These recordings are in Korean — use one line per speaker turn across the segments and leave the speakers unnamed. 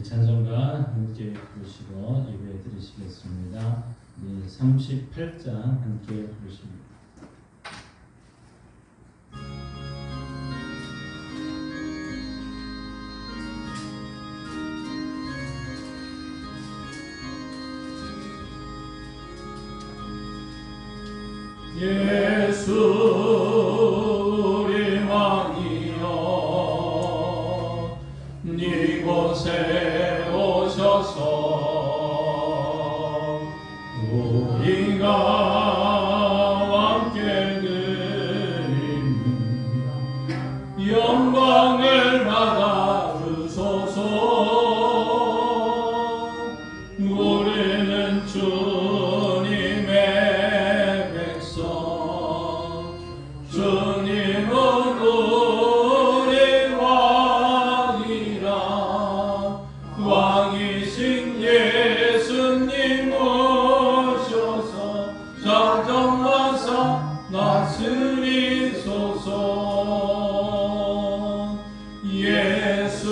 찬송가 함께 부르시고 예배 드리시겠습니다. 38장 함께 부르십니다.
예수 우리 왕이여 이곳에 오셔서 우리가 함께 드리는 영광을 받아 주소서. 우리는 주님의 백성, 주님은 우리 왕이라. 왕이신 예수님 오셔서 자정하사 다스리소서. 예수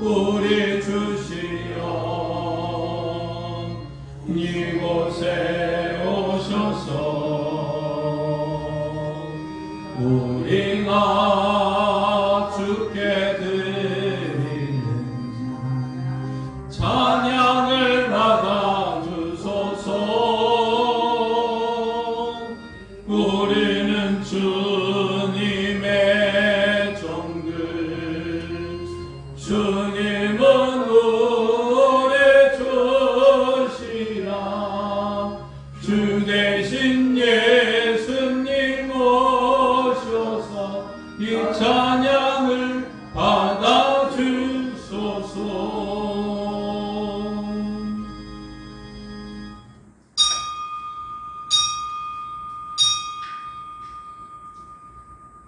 우리 주시여 이곳에 오셔서 우리가 주께 드리는 찬양을 받아 주소서. 우리는 주님의 종들, 주님은 우리 주시라. 주 대신 예수님 오셔서 이 찬양을 받아 주소서.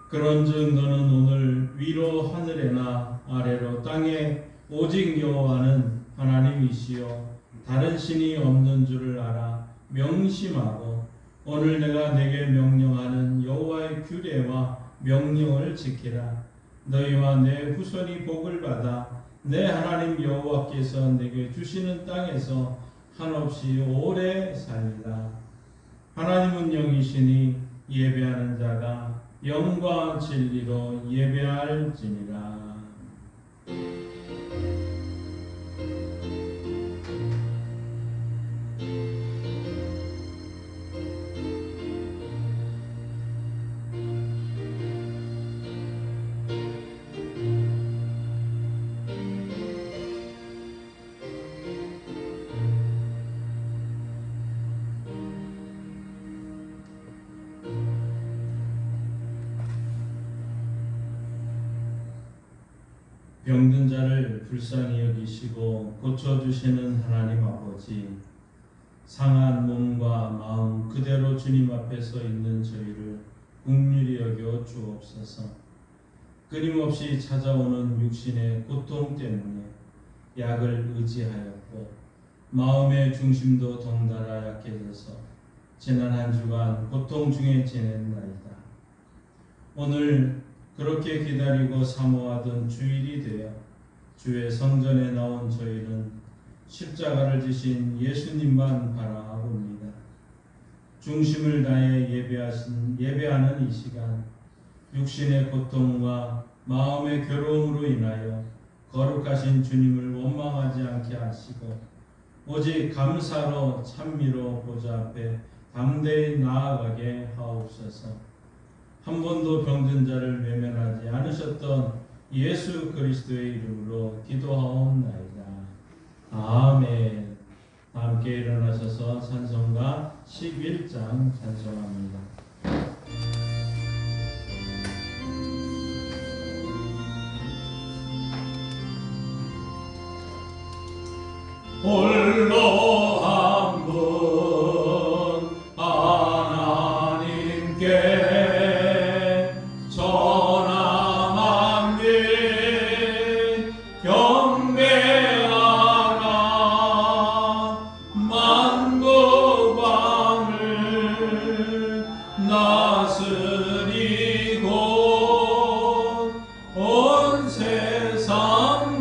그런즉 너는 오늘 위로 하늘에나 아래로 땅에 오직 여호와는 하나님이시요 다른 신이 없는 줄을 알아 명심하고 오늘 내가 내게 명령하는 여호와의 규례와 명령을 지키라. 너희와 내 후손이 복을 받아 내 하나님 여호와께서 내게 주시는 땅에서 한없이 오래 살리라. 하나님은 영이시니 예배하는 자가 영과 진리로 예배할지니라. 병든 자를 불쌍히 여기시고 고쳐주시는 하나님 아버지, 상한 몸과 마음 그대로 주님 앞에 서 있는 저희를 긍휼히 여겨 주옵소서. 끊임없이 찾아오는 육신의 고통 때문에 약을 의지하였고 마음의 중심도 덩달아 약해져서 지난 한 주간 고통 중에 지냈나이다. 오늘 그렇게 기다리고 사모하던 주일이 되어 주의 성전에 나온 저희는 십자가를 지신 예수님만 바라봅니다. 중심을 다해 예배하는 이 시간, 육신의 고통과 마음의 괴로움으로 인하여 거룩하신 주님을 원망하지 않게 하시고 오직 감사로 찬미로 보좌 앞에 담대히 나아가게 하옵소서. 한 번도 병든 자를 외면하지 않으셨던 예수 그리스도의 이름으로 기도하옵나이다. 아멘. 함께 일어나셔서 찬송가 11장 찬송합니다.
홀로 한 분 하나님께 다스리고 온 세상만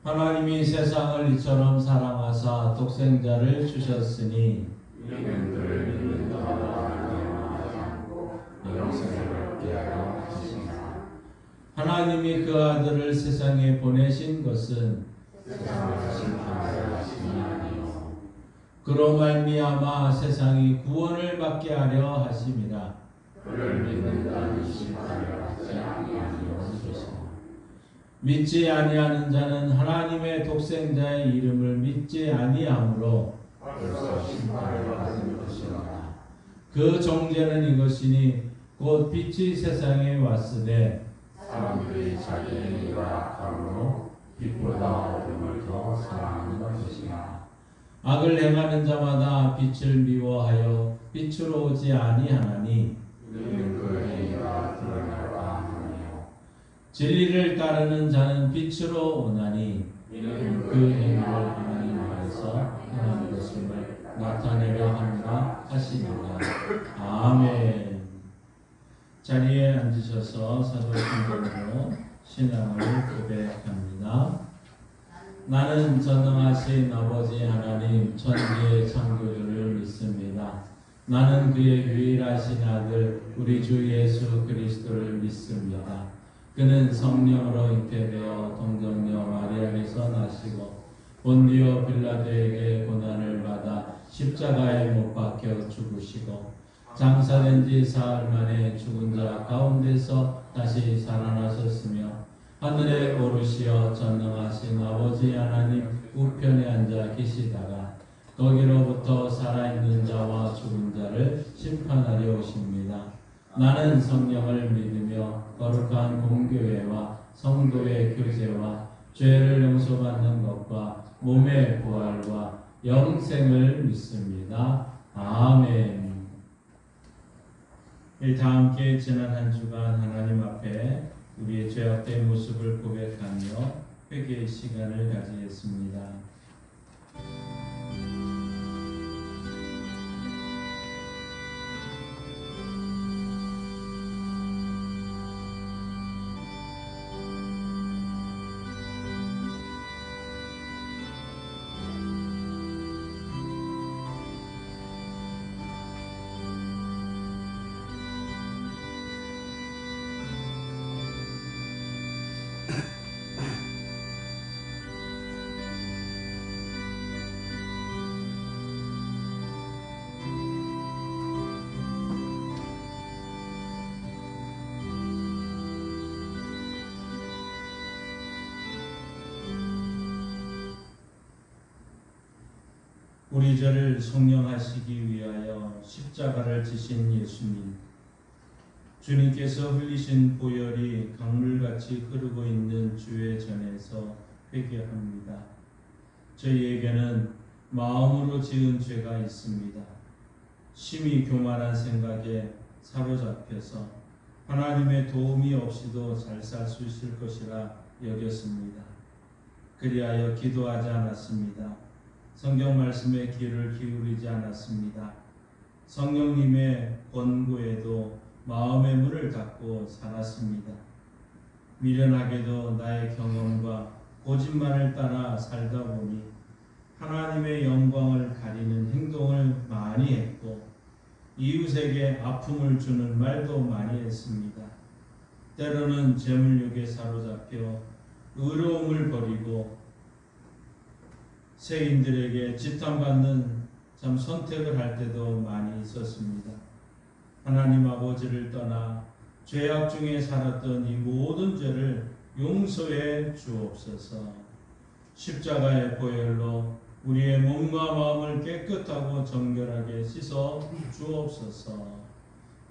하나님이 세상을 이처럼 사랑하사 독생자를 주셨으니
이는 그를 믿는 자마다 영원하지 않고 영생을 얻게 하려 하시니라.
하나님이 그 아들을 세상에 보내신 것은
세상을 심판하려 하심이 아니요
그로 말미암아 세상이 구원을 받게 하려 하심이라.
그를 믿는 자는 심판을 받지 아니하니요
믿지 아니하는 자는 하나님의 독생자의 이름을 믿지 아니하므로
벌써 심판을 받은 것이라.
그 정죄는 이것이니 곧 빛이 세상에 왔으되
사람들이 자기의 일과 악함으로 빛보다 어둠을 더 사랑하는 것이라.
악을 행하는 자마다 빛을 미워하여 빛으로 오지 아니하나니
이는 그 행위가 드러날까 하니요
진리를 따르는 자는 빛으로 오나니
이는
그 행위를 하나님 안에서 행하는 것임을 나타내려 함이라 하시니라. 아멘. 자리에 앉으셔서 사도신경으로 신앙을 고백합니다. 나는 전능하신 아버지 하나님 천지의 창조주를 믿습니다. 나는 그의 유일하신 아들 우리 주 예수 그리스도를 믿습니다. 그는 성령으로 잉태되어 동정녀 마리아에서 나시고 본디오 빌라도에게 고난을 받아 십자가에 못 박혀 죽으시고 장사된 지 사흘 만에 죽은 자 가운데서 다시 살아나셨으며 하늘에 오르시어 전능하신 아버지 하나님 우편에 앉아 계시다가 거기로부터 살아있는 자와 죽은 자를 심판하려 오십니다. 나는 성령을 믿으며 거룩한 공교회와 성도의 교제와 죄를 용서받는 것과 몸의 부활과 영생을 믿습니다. 아멘. 다 함께 지난 한 주간 하나님 앞에 우리의 죄악된 모습을 고백하며 회개의 시간을 가지겠습니다. 우리 죄를 속량하시기 위하여 십자가를 지신 예수님, 주님께서 흘리신 보혈이 강물같이 흐르고 있는 주의 전에서 회개합니다. 저희에게는 마음으로 지은 죄가 있습니다. 심히 교만한 생각에 사로잡혀서 하나님의 도움이 없이도 잘 살 수 있을 것이라 여겼습니다. 그리하여 기도하지 않았습니다. 성경 말씀에 귀를 기울이지 않았습니다. 성령님의 권고에도 마음의 문을 닫고 살았습니다. 미련하게도 나의 경험과 고집만을 따라 살다 보니 하나님의 영광을 가리는 행동을 많이 했고 이웃에게 아픔을 주는 말도 많이 했습니다. 때로는 재물욕에 사로잡혀 의로움을 버리고 세인들에게 지탄받는 참 선택을 할 때도 많이 있었습니다. 하나님 아버지를 떠나 죄악 중에 살았던 이 모든 죄를 용서해 주옵소서. 십자가의 보혈로 우리의 몸과 마음을 깨끗하고 정결하게 씻어 주옵소서.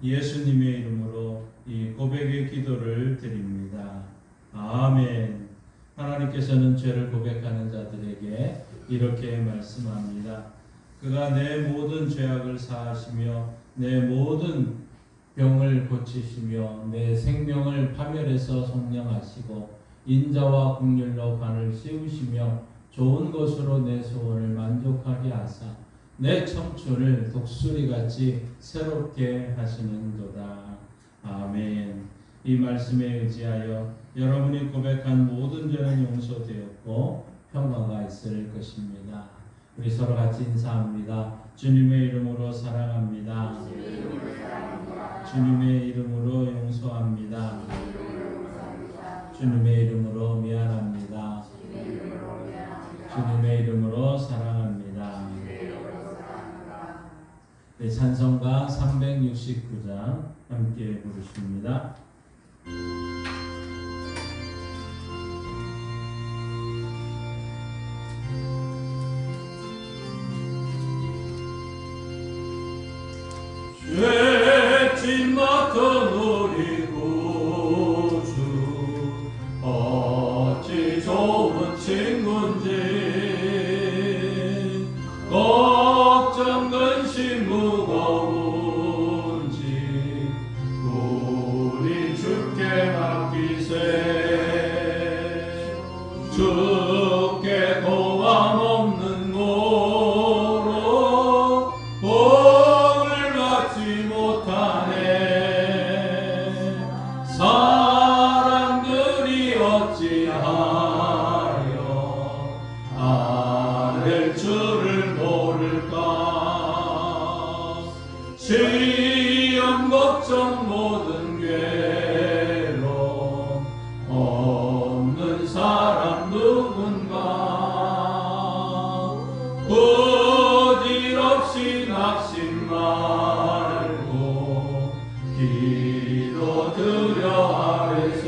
예수님의 이름으로 이 고백의 기도를 드립니다. 아멘. 하나님께서는 죄를 고백하는 자들에게 이렇게 말씀합니다. 그가 내 모든 죄악을 사하시며 내 모든 병을 고치시며 내 생명을 파멸해서 속량하시고 인자와 긍휼로 관을 씌우시며 좋은 것으로 내 소원을 만족하게 하사 내 청춘을 독수리같이 새롭게 하시는도다. 아멘. 이 말씀에 의지하여 여러분이 고백한 모든 죄는 용서되었고 평화가 있을 것입니다. 우리 서로 같이 인사합니다. 주님의 이름으로 사랑합니다. 주님의 이름으로 용서합니다. 주님의 이름으로 미안합니다. 주님의 이름으로 사랑합니다. 네, 찬송가 369장 함께 부르십니다. 죄짐 맡은 우리 구주 어찌 좋은 친구인지 걱정 근심 무거운지 우리 주께 맡기세 주께 고함 없는 고로 복을 받지 못하네 사람들이 어찌하여 아랠 줄을 모를까 시험 걱정 모든 괴로움 없는 사람 누군가 부질없이 낙심 말고 기도드려 아뢰세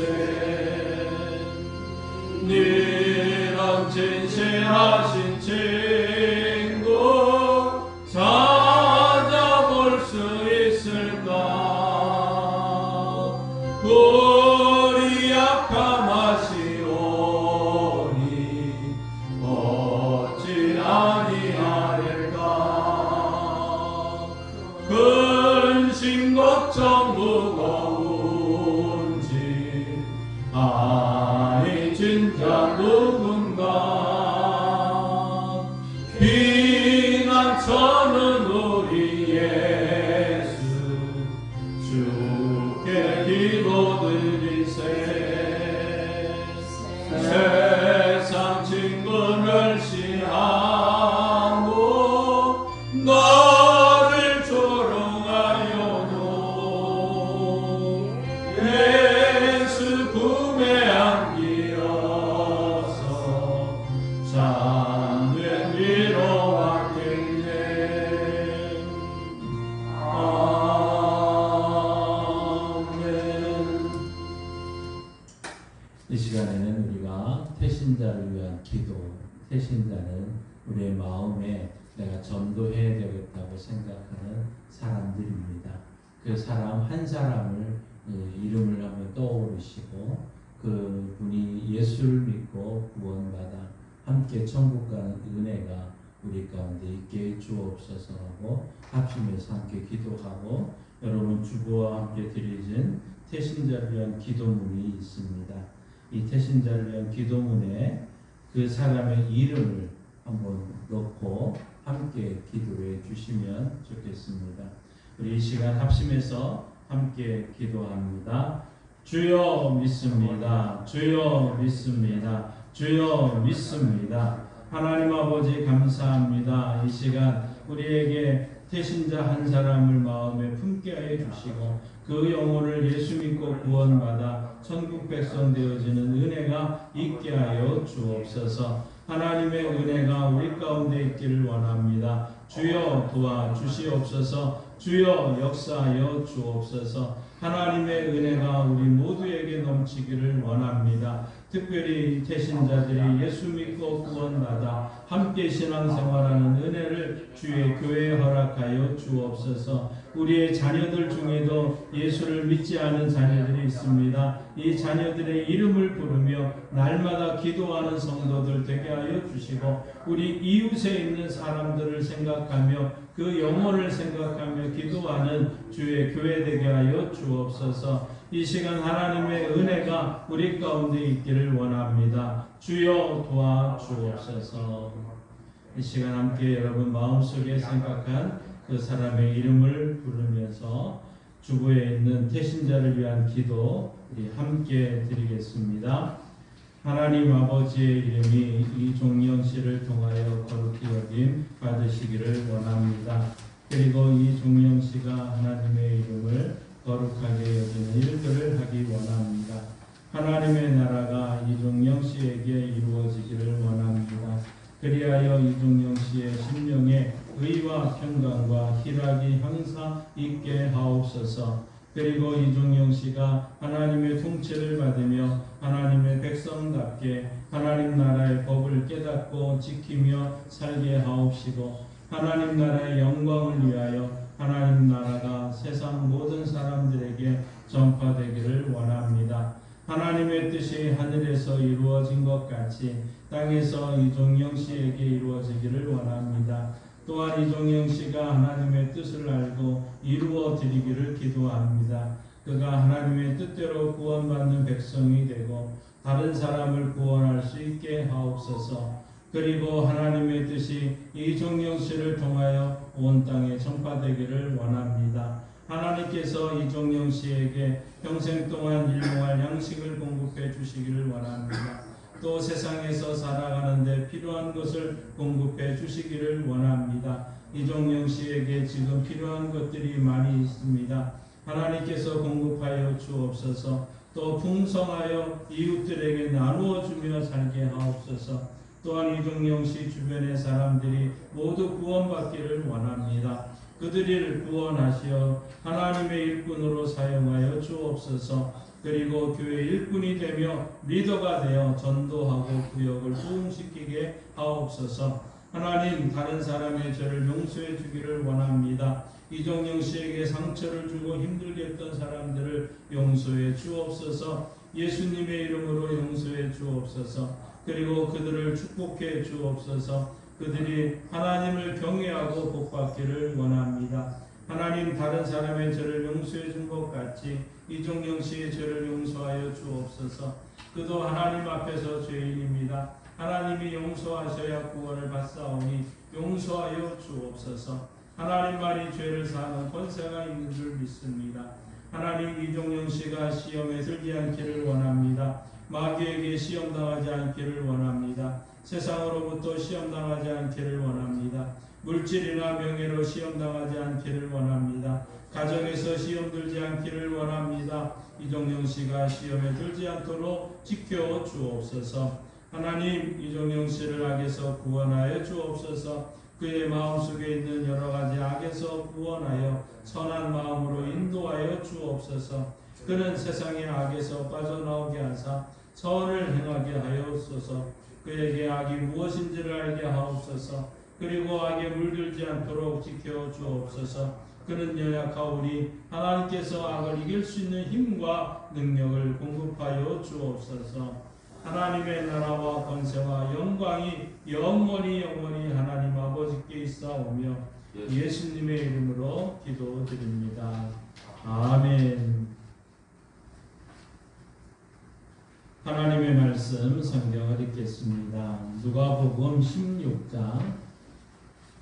니랑 진실하신 친구 찾아볼 수 있을까 우리 약함 아시오니 어찌 아니하릴까 근심 걱정 무거운지 아니 진짜 누군가 피난처는 우리 예수 주께 기도드리세 세상 친구 멸시하고 너를 조롱하여도 예수 품에 안기어서 참된 위로받겠네 아멘. 이 시간에는 우리가 태신자를 위한 기도, 태신자는 우리의 마음에 내가 전도해야 되겠다고 생각하는 사람들입니다. 그 사람 한 사람을 이름을 한번 떠오르시고 그 분이 예수를 믿고 구원받아 함께 천국 가는 은혜가 우리 가운데 있게 주옵소서 하고 합심해서 함께 기도하고 여러분 주보와 함께 드리진 태신자를 위한 기도문이 있습니다. 이 태신자를 위한 기도문에 그 사람의 이름을 한번 넣고 함께 기도해 주시면 좋겠습니다. 우리 이 시간 합심해서 함께 기도합니다. 주여 믿습니다. 주여 믿습니다. 주여 믿습니다. 하나님 아버지 감사합니다. 이 시간 우리에게 태신자 한 사람을 마음에 품게 하여 주시고 그 영혼을 예수 믿고 구원받아 천국 백성 되어지는 은혜가 있게 하여 주옵소서. 하나님의 은혜가 우리 가운데 있기를 원합니다. 주여 도와주시옵소서. 주여 역사하여 주옵소서. 하나님의 은혜가 우리 모두에게 넘치기를 원합니다. 특별히 태신자들이 예수 믿고 구원받아 함께 신앙생활하는 은혜를 주의 교회에 허락하여 주옵소서. 우리의 자녀들 중에도 예수를 믿지 않은 자녀들이 있습니다. 이 자녀들의 이름을 부르며 날마다 기도하는 성도들 되게 하여 주시고 우리 이웃에 있는 사람들을 생각하며 그 영혼을 생각하며 기도하는 주의 교회 되게 하여 주옵소서. 이 시간 하나님의 은혜가 우리 가운데 있기를 원합니다. 주여 도와주옵소서. 이 시간 함께 여러분 마음속에 생각한 그 사람의 이름을 부르면서 주부에 있는 태신자를 위한 기도 우리 함께 드리겠습니다. 하나님 아버지의 이름이 이종영 씨를 통하여 거룩히 여김 받으시기를 원합니다. 그리고 이종영 씨가 하나님의 이름을 거룩하게 여기는 일들을 하기 원합니다. 하나님의 나라가 이종영 씨에게 이루어지기를 원합니다. 그리하여 이종영 씨의 심령에 의와 평강과 희락이 항상 있게 하옵소서. 그리고 이종영 씨가 하나님의 통치를 받으며 하나님의 백성답게 하나님 나라의 법을 깨닫고 지키며 살게 하옵시고, 하나님 나라의 영광을 위하여 하나님 나라가 세상 모든 사람들에게 전파되기를 원합니다. 하나님의 뜻이 하늘에서 이루어진 것 같이 땅에서 이종영 씨에게 이루어지기를 원합니다. 또한 이종영 씨가 하나님의 뜻을 알고 이루어 드리기를 기도합니다. 그가 하나님의 뜻대로 구원받는 백성이 되고 다른 사람을 구원할 수 있게 하옵소서. 그리고 하나님의 뜻이 이종영 씨를 통하여 온 땅에 전파되기를 원합니다. 하나님께서 이종영 씨에게 평생 동안 일용할 양식을 공급해 주시기를 원합니다. 또 세상에서 살아가는데 필요한 것을 공급해 주시기를 원합니다. 이종영 씨에게 지금 필요한 것들이 많이 있습니다. 하나님께서 공급하여 주옵소서. 또 풍성하여 이웃들에게 나누어 주며 살게 하옵소서. 또한 이종영 씨 주변의 사람들이 모두 구원받기를 원합니다. 그들을 구원하시어 하나님의 일꾼으로 사용하여 주옵소서. 그리고 교회 일꾼이 되며 리더가 되어 전도하고 구역을 부흥시키게 하옵소서. 하나님, 다른 사람의 죄를 용서해 주기를 원합니다. 이종영 씨에게 상처를 주고 힘들게 했던 사람들을 용서해 주옵소서. 예수님의 이름으로 용서해 주옵소서. 그리고 그들을 축복해 주옵소서. 그들이 하나님을 경외하고 복받기를 원합니다. 하나님, 다른 사람의 죄를 용서해 준 것 같이 이종영 씨의 죄를 용서하여 주옵소서. 그도 하나님 앞에서 죄인입니다. 하나님이 용서하셔야 구원을 받사오니 용서하여 주옵소서. 하나님만이 죄를 사하는 권세가 있는 줄 믿습니다. 하나님, 이종영 씨가 시험에 들지 않기를 원합니다. 마귀에게 시험당하지 않기를 원합니다. 세상으로부터 시험당하지 않기를 원합니다. 물질이나 명예로 시험당하지 않기를 원합니다. 가정에서 시험 들지 않기를 원합니다. 이종영 씨가 시험에 들지 않도록 지켜 주옵소서. 하나님, 이종영 씨를 악에서 구원하여 주옵소서. 그의 마음속에 있는 여러 가지 악에서 구원하여 선한 마음으로 인도하여 주옵소서. 그는 세상의 악에서 빠져나오게 하사 선을 행하게 하옵소서. 그에게 악이 무엇인지를 알게 하옵소서. 그리고 악에 물들지 않도록 지켜 주옵소서. 그는 연약하오니 하나님께서 악을 이길 수 있는 힘과 능력을 공급하여 주옵소서. 하나님의 나라와 권세와 영광이 영원히 하나님 아버지께 있사오며 예수님의 이름으로 기도드립니다. 아멘. 하나님의 말씀 성경을 읽겠습니다. 누가복음 16장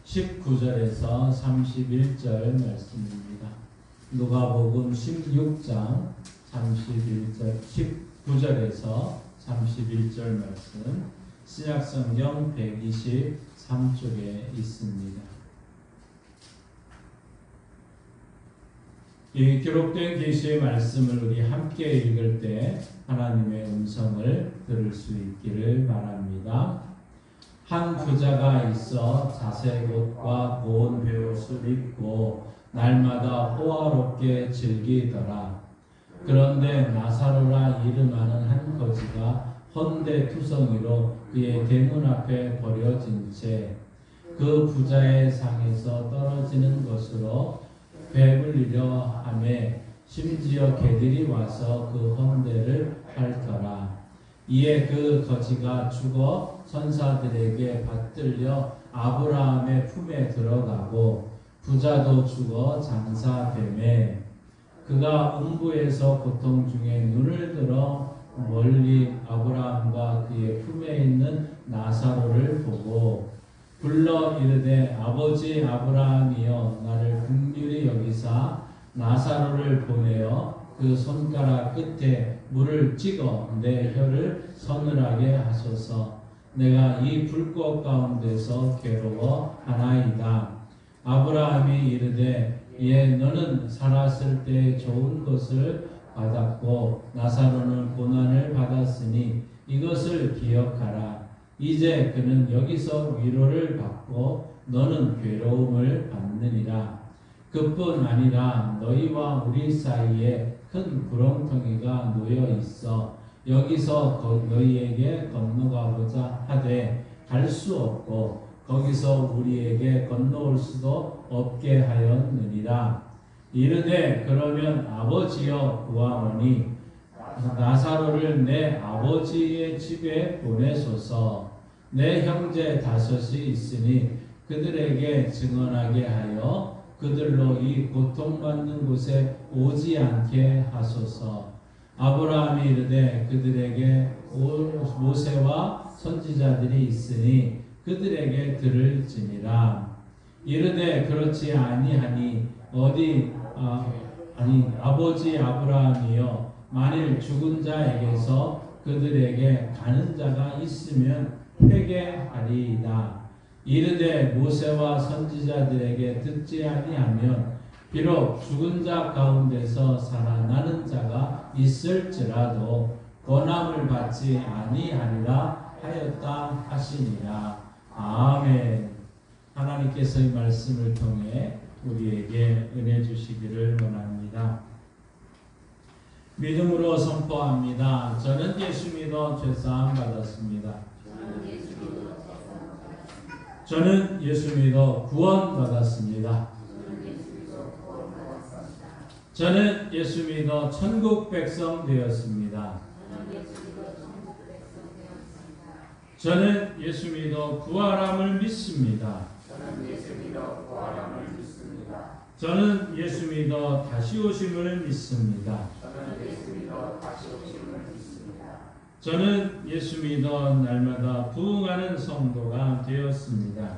19절에서 31절 말씀입니다. 누가복음 16장 19절에서 31절 말씀, 신약성경 123쪽에 있습니다. 이 기록된 계시의 말씀을 우리 함께 읽을 때 하나님의 음성을 들을 수 있기를 바랍니다. 한 부자가 있어 자색 옷과 고운 베옷을 입고 날마다 호화롭게 즐기더라. 그런데 나사로라 이름하는 한 거지가 헌데투성이로 그의 대문 앞에 버려진 채 그 부자의 상에서 떨어지는 것으로 배불리려 하매 심지어 개들이 와서 그 헌데를 핥더라. 이에 그 거지가 죽어 천사들에게 받들려 아브라함의 품에 들어가고 부자도 죽어 장사되매 그가 음부에서 고통 중에 눈을 들어 멀리 아브라함과 그의 품에 있는 나사로를 보고 불러 이르되 아버지 아브라함이여 나를 긍휼히 여기사 나사로를 보내어 그 손가락 끝에 물을 찍어 내 혀를 서늘하게 하소서. 내가 이 불꽃 가운데서 괴로워하나이다. 아브라함이 이르되 너는 살았을 때 좋은 것을 받았고 나사로는 고난을 받았으니 이것을 기억하라. 이제 그는 여기서 위로를 받고 너는 괴로움을 받느니라. 그뿐 아니라 너희와 우리 사이에 큰 구렁텅이가 놓여 있어 여기서 너희에게 건너가고자 하되 갈 수 없고 거기서 우리에게 건너올 수도 없게 하였느니라. 이르되 그러면 아버지여 구하노니 나사로를 내 아버지의 집에 보내소서. 내 형제 5이 있으니 그들에게 증언하게 하여 그들로 이 고통받는 곳에 오지 않게 하소서. 아브라함이 이르되 그들에게 모세와 선지자들이 있으니 그들에게 들을지니라. 이르되 그렇지 아니하니 아버지 아브라함이여 만일 죽은 자에게서 그들에게 가는 자가 있으면 회개하리이다. 이르되 모세와 선지자들에게 듣지 아니하면 비록 죽은 자 가운데서 살아나는 자가 있을지라도 권함을 받지 아니하리라 하였다 하시니라. 아멘. 하나님께서 이 말씀을 통해 우리에게 은혜 주시기를 원합니다. 믿음으로 선포합니다. 저는 예수 믿어 죄사함 받았습니다. 저는 예수 믿어 구원 받았습니다. 저는 예수 믿어 천국 백성 되었습니다. 저는 예수 믿어 부활함을 믿습니다. 저는 예수 믿어 다시 오심을 믿습니다. 저는 예수 믿어 날마다 부흥하는 성도가 되었습니다.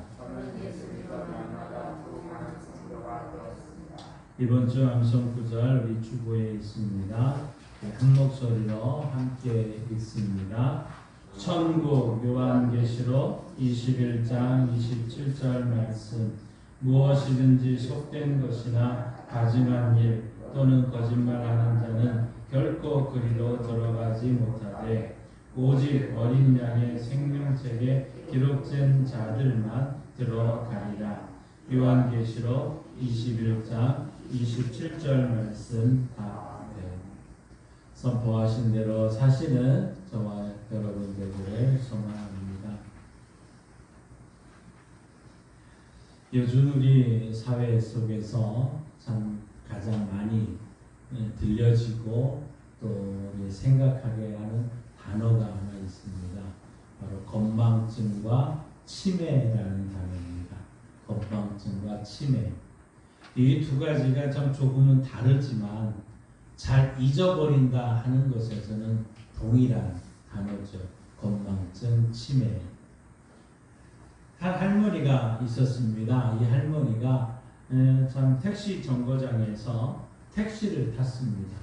이번 주 암송 구절 우리 주보에 있습니다. 한 목소리로 함께 읽습니다. 천국 요한계시록 21장 27절 말씀. 무엇이든지 속된 것이나 가증한 일 또는 거짓말하는 자는 결코 그리로 들어가지 못하되 오직 어린 양의 생명책에 기록된 자들만 들어가리라. 요한계시록 21장 27절 말씀 선포하신 대로 사시는 저와 여러분 되기를 소망합니다. 요즘 우리 사회 속에서 참 가장 많이 들려지고 또 우리 생각하게 하는 단어가 하나 있습니다. 바로 건망증과 치매라는 단어입니다. 건망증과 치매. 이 두 가지가 참 조금은 다르지만 잘 잊어버린다 하는 것에서는 동일한 단어죠. 건망증, 치매. 한 할머니가 있었습니다. 이 할머니가 참 택시 정거장에서 택시를 탔습니다.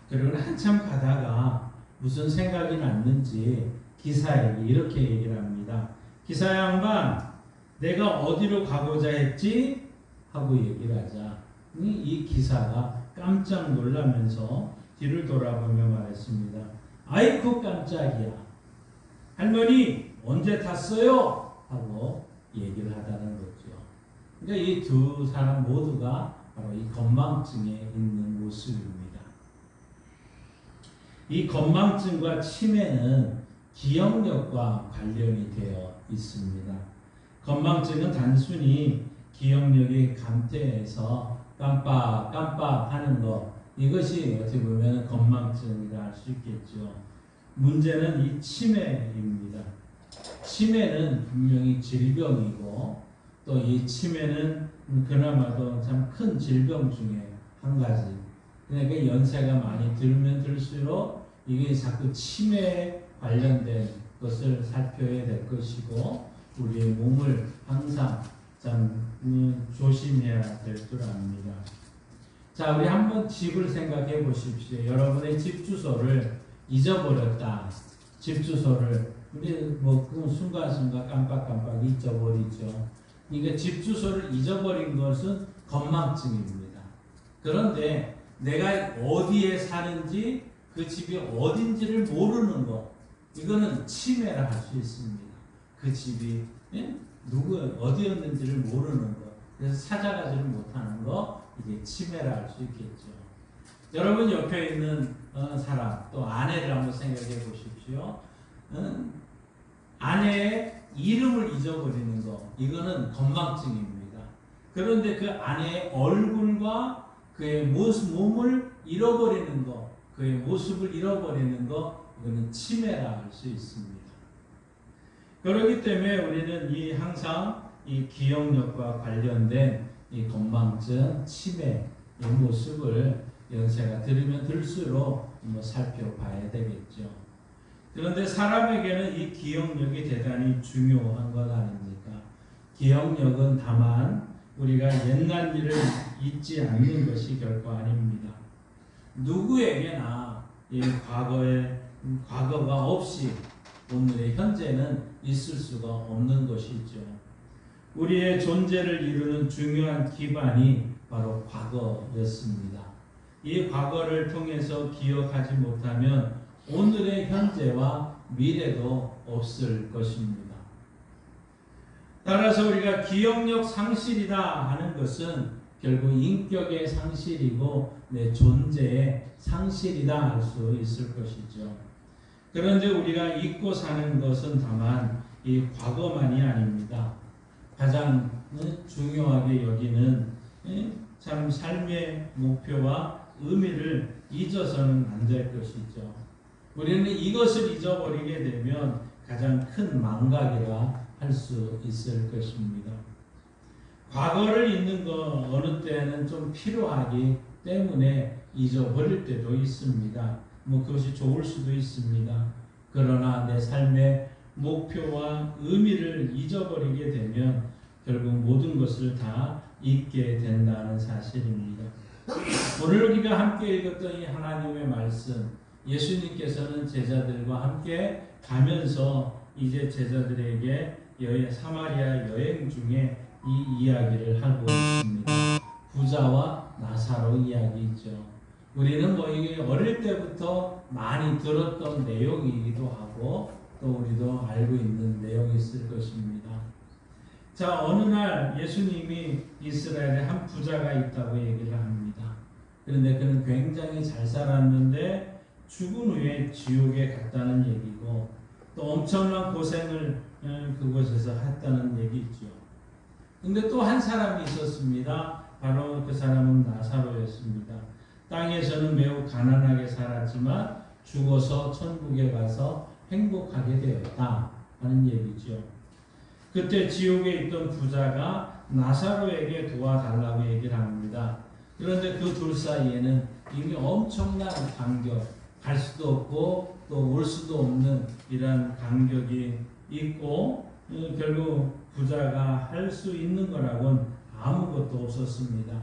그리고 한참 가다가 무슨 생각이 났는지 기사에게 이렇게 얘기를 합니다. 기사 양반, 내가 어디로 가고자 했지? 하고 얘기를 하자 이 기사가 깜짝 놀라면서 뒤를 돌아보며 말했습니다. 아이쿠 깜짝이야. 할머니 언제 탔어요? 하고 얘기를 하다는 거죠. 그러니까 이 두 사람 모두가 바로 이 건망증에 있는 모습입니다. 이 건망증과 치매는 기억력과 관련이 되어 있습니다. 건망증은 단순히 기억력이 감퇴해서 깜빡깜빡 하는 것, 이것이 어떻게 보면 건망증이라 할 수 있겠죠. 문제는 이 치매입니다. 치매는 분명히 질병이고 또 이 치매는 그나마도 참 큰 질병 중에 한 가지. 그러니까 연세가 많이 들면 들수록 이게 자꾸 치매에 관련된 것을 살펴야 될 것이고 우리의 몸을 항상 참 조심해야 될 줄 압니다. 자, 우리 한번 집을 생각해 보십시오. 여러분의 집 주소를 잊어버렸다. 집 주소를 우리 그 순간순간 깜빡깜빡 잊어버리죠. 그러니까 집 주소를 잊어버린 것은 건망증입니다. 그런데 내가 어디에 사는지 그 집이 어딘지를 모르는 것, 이거는 치매라 할 수 있습니다. 그 집이 어디였는지를 모르는 것, 그래서 찾아가지를 못하는 것, 이게 치매라 할 수 있겠죠. 여러분 옆에 있는 사람, 또 아내를 한번 생각해 보십시오. 아내의 이름을 잊어버리는 것, 이거는 건망증입니다. 그런데 그 아내의 얼굴과 그의 몸을 잃어버리는 것, 그의 모습을 잃어버리는 것, 이거는 치매라 할 수 있습니다. 그렇기 때문에 우리는 항상 이 기억력과 관련된 이 건망증, 치매의 모습을 연세가 들으면 들수록 살펴봐야 되겠죠. 그런데 사람에게는 이 기억력이 대단히 중요한 것 아닙니까? 기억력은 다만 우리가 옛날 일을 잊지 않는 것이 결코 아닙니다. 누구에게나 이 과거가 없이 오늘의 현재는 있을 수가 없는 것이죠. 우리의 존재를 이루는 중요한 기반이 바로 과거였습니다. 이 과거를 통해서 기억하지 못하면 오늘의 현재와 미래도 없을 것입니다. 따라서 우리가 기억력 상실이다 하는 것은 결국 인격의 상실이고 내 존재의 상실이다 할 수 있을 것이죠. 그런데 우리가 잊고 사는 것은 다만 이 과거만이 아닙니다. 가장 중요하게 여기는 참 삶의 목표와 의미를 잊어서는 안 될 것이죠. 우리는 이것을 잊어버리게 되면 가장 큰 망각이라 할 수 있을 것입니다. 과거를 잊는 거 어느 때는 좀 필요하기 때문에 잊어버릴 때도 있습니다. 그것이 좋을 수도 있습니다. 그러나 내 삶의 목표와 의미를 잊어버리게 되면 결국 모든 것을 다 잊게 된다는 사실입니다. 오늘 우리가 함께 읽었던 이 하나님의 말씀, 예수님께서는 제자들과 함께 가면서 이제 제자들에게 사마리아 여행 중에 이 이야기를 하고 있습니다. 부자와 나사로 이야기죠. 우리는 이게 어릴 때부터 많이 들었던 내용이기도 하고 또 우리도 알고 있는 내용이 있을 것입니다. 자, 어느 날 예수님이 이스라엘에 한 부자가 있다고 얘기를 합니다. 그런데 그는 굉장히 잘 살았는데 죽은 후에 지옥에 갔다는 얘기고 또 엄청난 고생을 그곳에서 했다는 얘기죠. 근데 또 한 사람이 있었습니다. 바로 그 사람은 나사로였습니다. 땅에서는 매우 가난하게 살았지만 죽어서 천국에 가서 행복하게 되었다 하는 얘기죠. 그때 지옥에 있던 부자가 나사로에게 도와달라고 얘기를 합니다. 그런데 그 둘 사이에는 이미 엄청난 간격, 갈 수도 없고 또 올 수도 없는 이런 간격이 있고 결국 부자가 할 수 있는 거라고는 아무것도 없었습니다.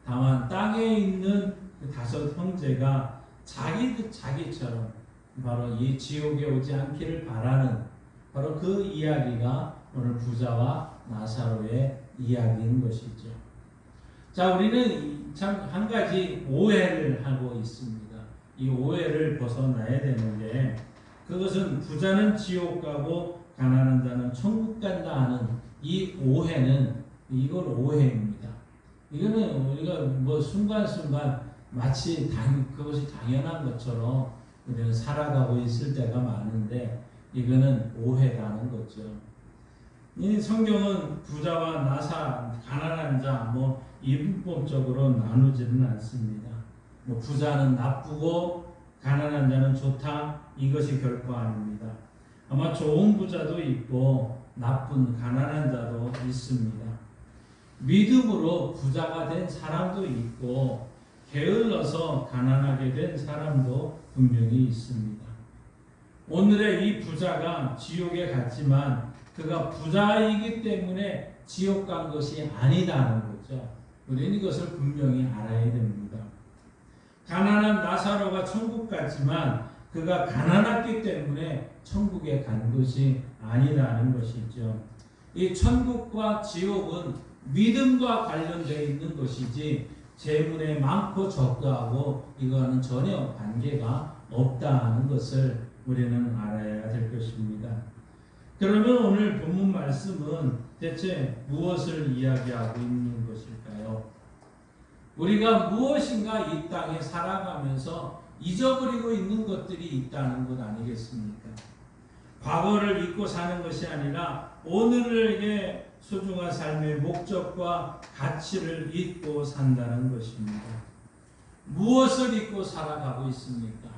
다만 땅에 있는 그 5 형제가 자기처럼 바로 이 지옥에 오지 않기를 바라는 바로 그 이야기가 오늘 부자와 나사로의 이야기인 것이죠. 자, 우리는 참 한 가지 오해를 하고 있습니다. 이 오해를 벗어나야 되는데 그것은 부자는 지옥 가고 가난한 자는 천국 간다 하는 이 오해는 이건 오해입니다. 이거는 우리가 순간순간 마치 그것이 당연한 것처럼 우리는 살아가고 있을 때가 많은데 이거는 오해라는 거죠. 이 성경은 부자와 가난한 자 이분법적으로 나누지는 않습니다. 부자는 나쁘고 가난한 자는 좋다 이것이 결코 아닙니다. 아마 좋은 부자도 있고 나쁜 가난한 자도 있습니다. 믿음으로 부자가 된 사람도 있고 게을러서 가난하게 된 사람도 분명히 있습니다. 오늘의 이 부자가 지옥에 갔지만 그가 부자이기 때문에 지옥 간 것이 아니다는 거죠. 우리는 이것을 분명히 알아야 됩니다. 가난한 나사로가 천국 갔지만 그가 가난했기 때문에 천국에 간 것이 아니라는 것이죠. 이 천국과 지옥은 믿음과 관련되어 있는 것이지 재물에 많고 적다하고 이거는 전혀 관계가 없다는 것을 우리는 알아야 될 것입니다. 그러면 오늘 본문 말씀은 대체 무엇을 이야기하고 있는 것일까요? 우리가 무엇인가 이 땅에 살아가면서 잊어버리고 있는 것들이 있다는 것 아니겠습니까? 과거를 잊고 사는 것이 아니라 오늘에게 소중한 삶의 목적과 가치를 잊고 산다는 것입니다. 무엇을 잊고 살아가고 있습니까?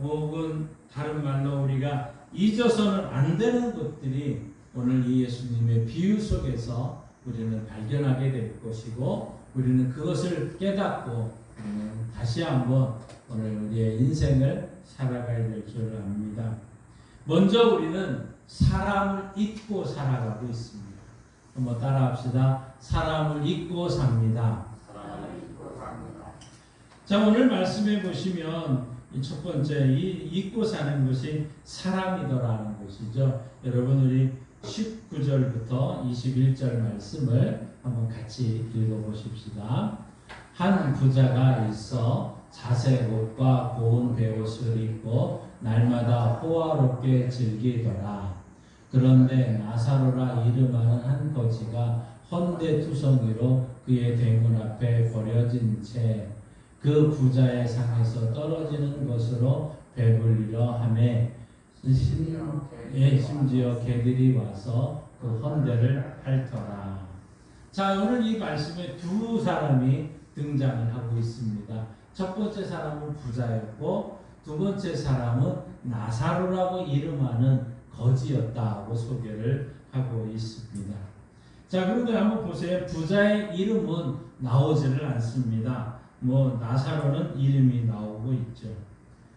혹은 다른 말로 우리가 잊어서는 안 되는 것들이 오늘 이 예수님의 비유 속에서 우리는 발견하게 될 것이고 우리는 그것을 깨닫고 우리는 다시 한번 오늘 우리의 인생을 살아가야 될 줄 압니다. 먼저 우리는 사람을 잊고 살아가고 있습니다. 한번 따라합시다. 사람을 잊고 삽니다. 자, 오늘 말씀해 보시면 첫 번째 이 잊고 사는 것이 사람이더라는 것이죠. 여러분 우리 19절부터 21절 말씀을 한번 같이 읽어보십시다. 한 부자가 있어 자색 옷과 고운 베옷을 입고 날마다 호화롭게 즐기더라. 그런데 나사로라 이름하는 한 거지가 헌데투성이로 그의 대문 앞에 버려진 채 그 부자의 상에서 떨어지는 것으로 배불리려 하매 심지어 개들이 와서 그 헌데를 핥더라. 자, 오늘 이 말씀에 두 사람이 등장을 하고 있습니다. 첫 번째 사람은 부자였고 두 번째 사람은 나사로라고 이름하는 거지였다고 소개를 하고 있습니다. 자, 그런데 한번 보세요. 부자의 이름은 나오지를 않습니다. 나사로는 이름이 나오고 있죠.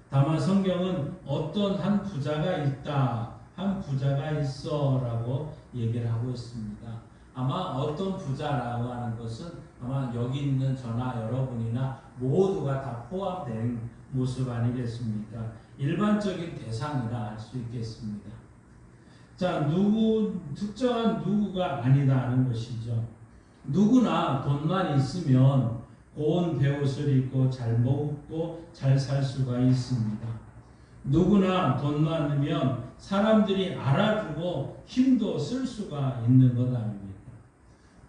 다만 성경은 어떤 한 부자가 있다, 한 부자가 있어라고 얘기를 하고 있습니다. 아마 어떤 부자라고 하는 것은 아마 여기 있는 저나 여러분이나 모두가 다 포함된 모습 아니겠습니까? 일반적인 대상이라 할 수 있겠습니다. 자, 특정한 누구가 아니다는 것이죠. 누구나 돈만 있으면 고운 베옷을 입고 잘 먹고 잘 살 수가 있습니다. 누구나 돈 많으면 사람들이 알아주고 힘도 쓸 수가 있는 것 아닙니까?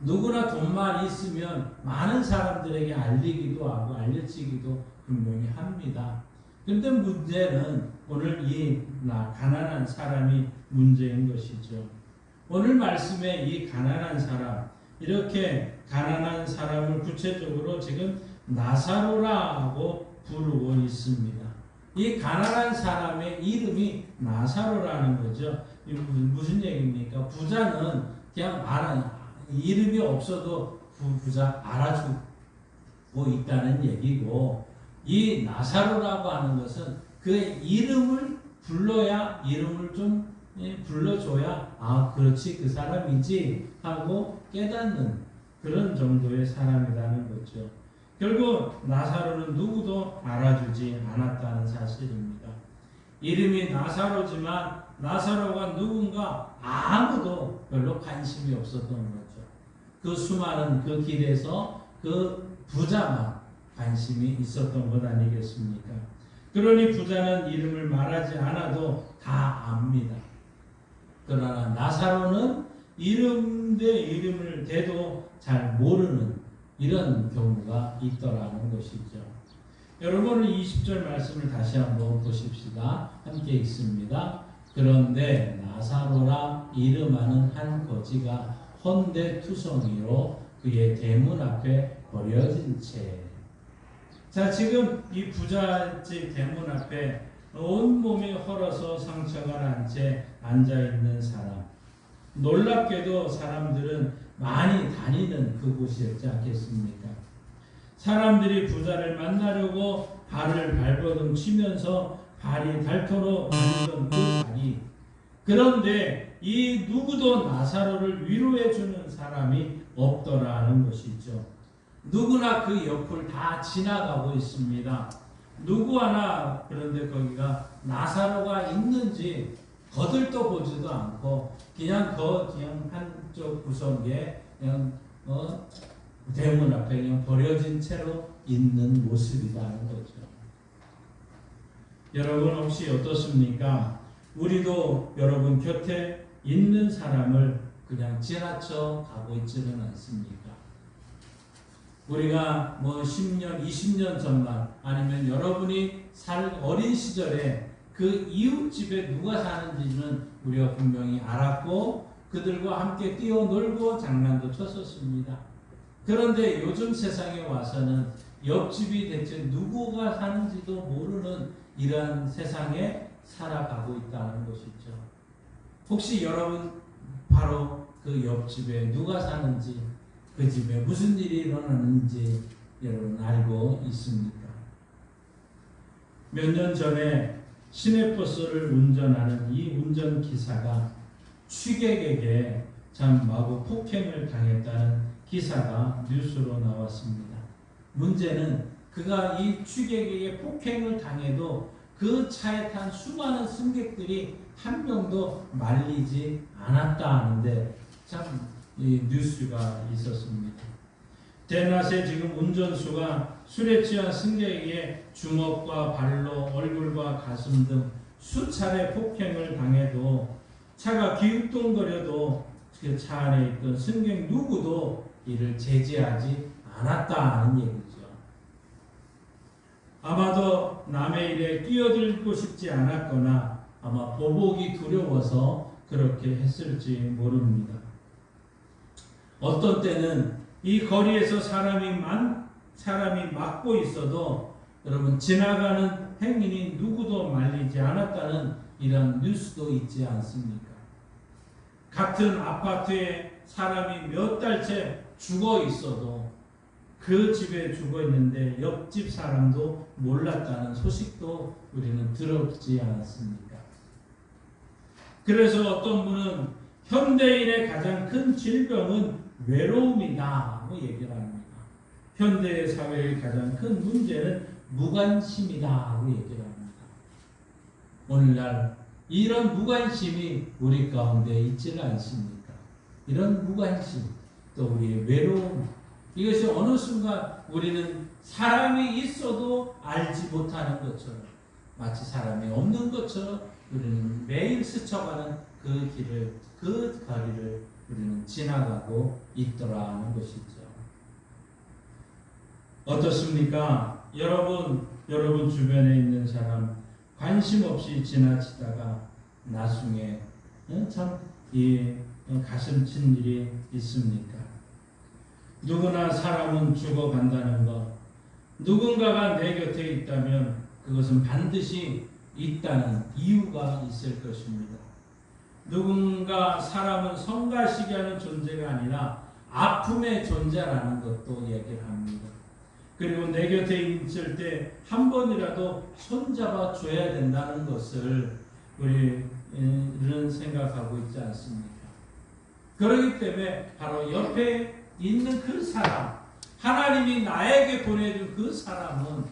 누구나 돈만 있으면 많은 사람들에게 알리기도 하고 알려지기도 분명히 합니다. 그런데 문제는 오늘 이 가난한 사람이 문제인 것이죠. 오늘 말씀에 이 가난한 사람, 이렇게 가난한 사람을 구체적으로 지금 나사로라고 부르고 있습니다. 이 가난한 사람의 이름이 나사로라는 거죠. 무슨 얘기입니까? 부자는 그냥 이름이 없어도 부자 알아주고 있다는 얘기고, 이 나사로라고 하는 것은 그의 이름을 불러야, 이름을 좀 불러줘야 그렇지 그 사람이지 하고 깨닫는 그런 정도의 사람이라는 거죠. 결국 나사로는 누구도 알아주지 않았다는 사실입니다. 이름이 나사로지만 나사로가 누군가 아무도 별로 관심이 없었던 거죠. 그 수많은 그 길에서 그 부자만 관심이 있었던 것 아니겠습니까? 그러니 부자는 이름을 말하지 않아도 다 압니다. 그러나 나사로는 이름을 대도 잘 모르는 이런 경우가 있더라는 것이죠. 여러분 20절 말씀을 다시 한번 보십시다. 함께 읽습니다. 그런데 나사로라 이름하는 한 거지가 헌데투성이로 그의 대문 앞에 버려진 채. 자, 지금 이 부잣집 대문 앞에 온몸이 헐어서 상처가 난 채 앉아있는 사람. 놀랍게도 사람들은 많이 다니는 그곳이었지 않겠습니까? 사람들이 부자를 만나려고 발을 발버둥 치면서 발이 닳도록 다니던 그 발이, 그런데 이 누구도 나사로를 위로해 주는 사람이 없더라는 것이죠. 누구나 그 옆을 다 지나가고 있습니다. 누구 하나 그런데 거기가 나사로가 있는지 거들떠 보지도 않고 그냥 한쪽 구석에 그냥 대문 앞에 그냥 버려진 채로 있는 모습이라는 거죠. 여러분 혹시 어떻습니까? 우리도 여러분 곁에 있는 사람을 그냥 지나쳐 가고 있지는 않습니까? 우리가 10년, 20년 전만 아니면 여러분이 어린 시절에 그 이웃집에 누가 사는지는 우리가 분명히 알았고 그들과 함께 뛰어놀고 장난도 쳤었습니다. 그런데 요즘 세상에 와서는 옆집이 대체 누구가 사는지도 모르는 이러한 세상에 살아가고 있다는 것이죠. 혹시 여러분 바로 그 옆집에 누가 사는지 그 집에 무슨 일이 일어나는지 여러분 알고 있습니까? 몇 년 전에 시내버스를 운전하는 이 운전기사가 취객에게 참 마구 폭행을 당했다는 기사가 뉴스로 나왔습니다. 문제는 그가 이 취객에게 폭행을 당해도 그 차에 탄 수많은 승객들이 한 명도 말리지 않았다 하는데 참 이 뉴스가 있었습니다. 대낮에 지금 운전수가 술에 취한 승객에게 주먹과 발로 얼굴과 가슴 등 수차례 폭행을 당해도 차가 기웃동거려도 그 차 안에 있던 승객 누구도 이를 제지하지 않았다는 얘기죠. 아마도 남의 일에 끼어들고 싶지 않았거나 아마 보복이 두려워서 그렇게 했을지 모릅니다. 어떤 때는 이 거리에서 사람이 막고 있어도 여러분 지나가는 행인이 누구도 말리지 않았다는 이런 뉴스도 있지 않습니까? 같은 아파트에 사람이 몇 달째 죽어 있어도 그 집에 죽어 있는데 옆집 사람도 몰랐다는 소식도 우리는 들었지 않았습니까? 그래서 어떤 분은 현대인의 가장 큰 질병은 외로움이다고 얘기를 합니다. 현대 사회의 가장 큰 문제는 무관심이다고 얘기를 합니다. 오늘날 이런 무관심이 우리 가운데 있지는 않습니까? 이런 무관심, 또 우리의 외로움, 이것이 어느 순간 우리는 사람이 있어도 알지 못하는 것처럼 마치 사람이 없는 것처럼 우리는 매일 스쳐가는 그 길을, 그 거리를 우리는 지나가고 있더라는 것이죠. 어떻습니까? 여러분 주변에 있는 사람 관심 없이 지나치다가 나중에 참 가슴 친 일이 있습니까? 누구나 사람은 죽어간다는 것, 누군가가 내 곁에 있다면 그것은 반드시 있다는 이유가 있을 것입니다. 누군가 사람은 성가시게 하는 존재가 아니라 아픔의 존재라는 것도 얘기를 합니다. 그리고 내 곁에 있을 때 한 번이라도 손잡아 줘야 된다는 것을 우리는 생각하고 있지 않습니까? 그렇기 때문에 바로 옆에 있는 그 사람, 하나님이 나에게 보내준 그 사람은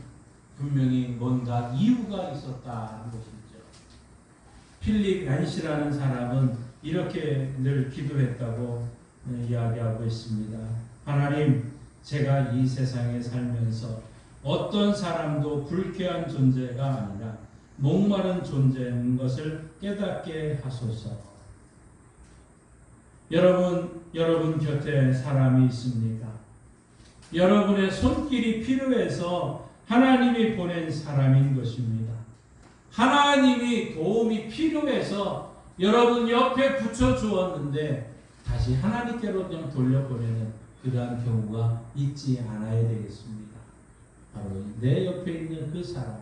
분명히 뭔가 이유가 있었다는 것이죠. 필립 얀시라는 사람은 이렇게 늘 기도했다고 이야기하고 있습니다. 하나님, 제가 이 세상에 살면서 어떤 사람도 불쾌한 존재가 아니라 목마른 존재인 것을 깨닫게 하소서. 여러분 곁에 사람이 있습니까? 여러분의 손길이 필요해서 하나님이 보낸 사람인 것입니다. 하나님이 도움이 필요해서 여러분 옆에 붙여주었는데 다시 하나님께로 그냥 돌려보내는 그러한 경우가 있지 않아야 되겠습니다. 바로 내 옆에 있는 그 사람,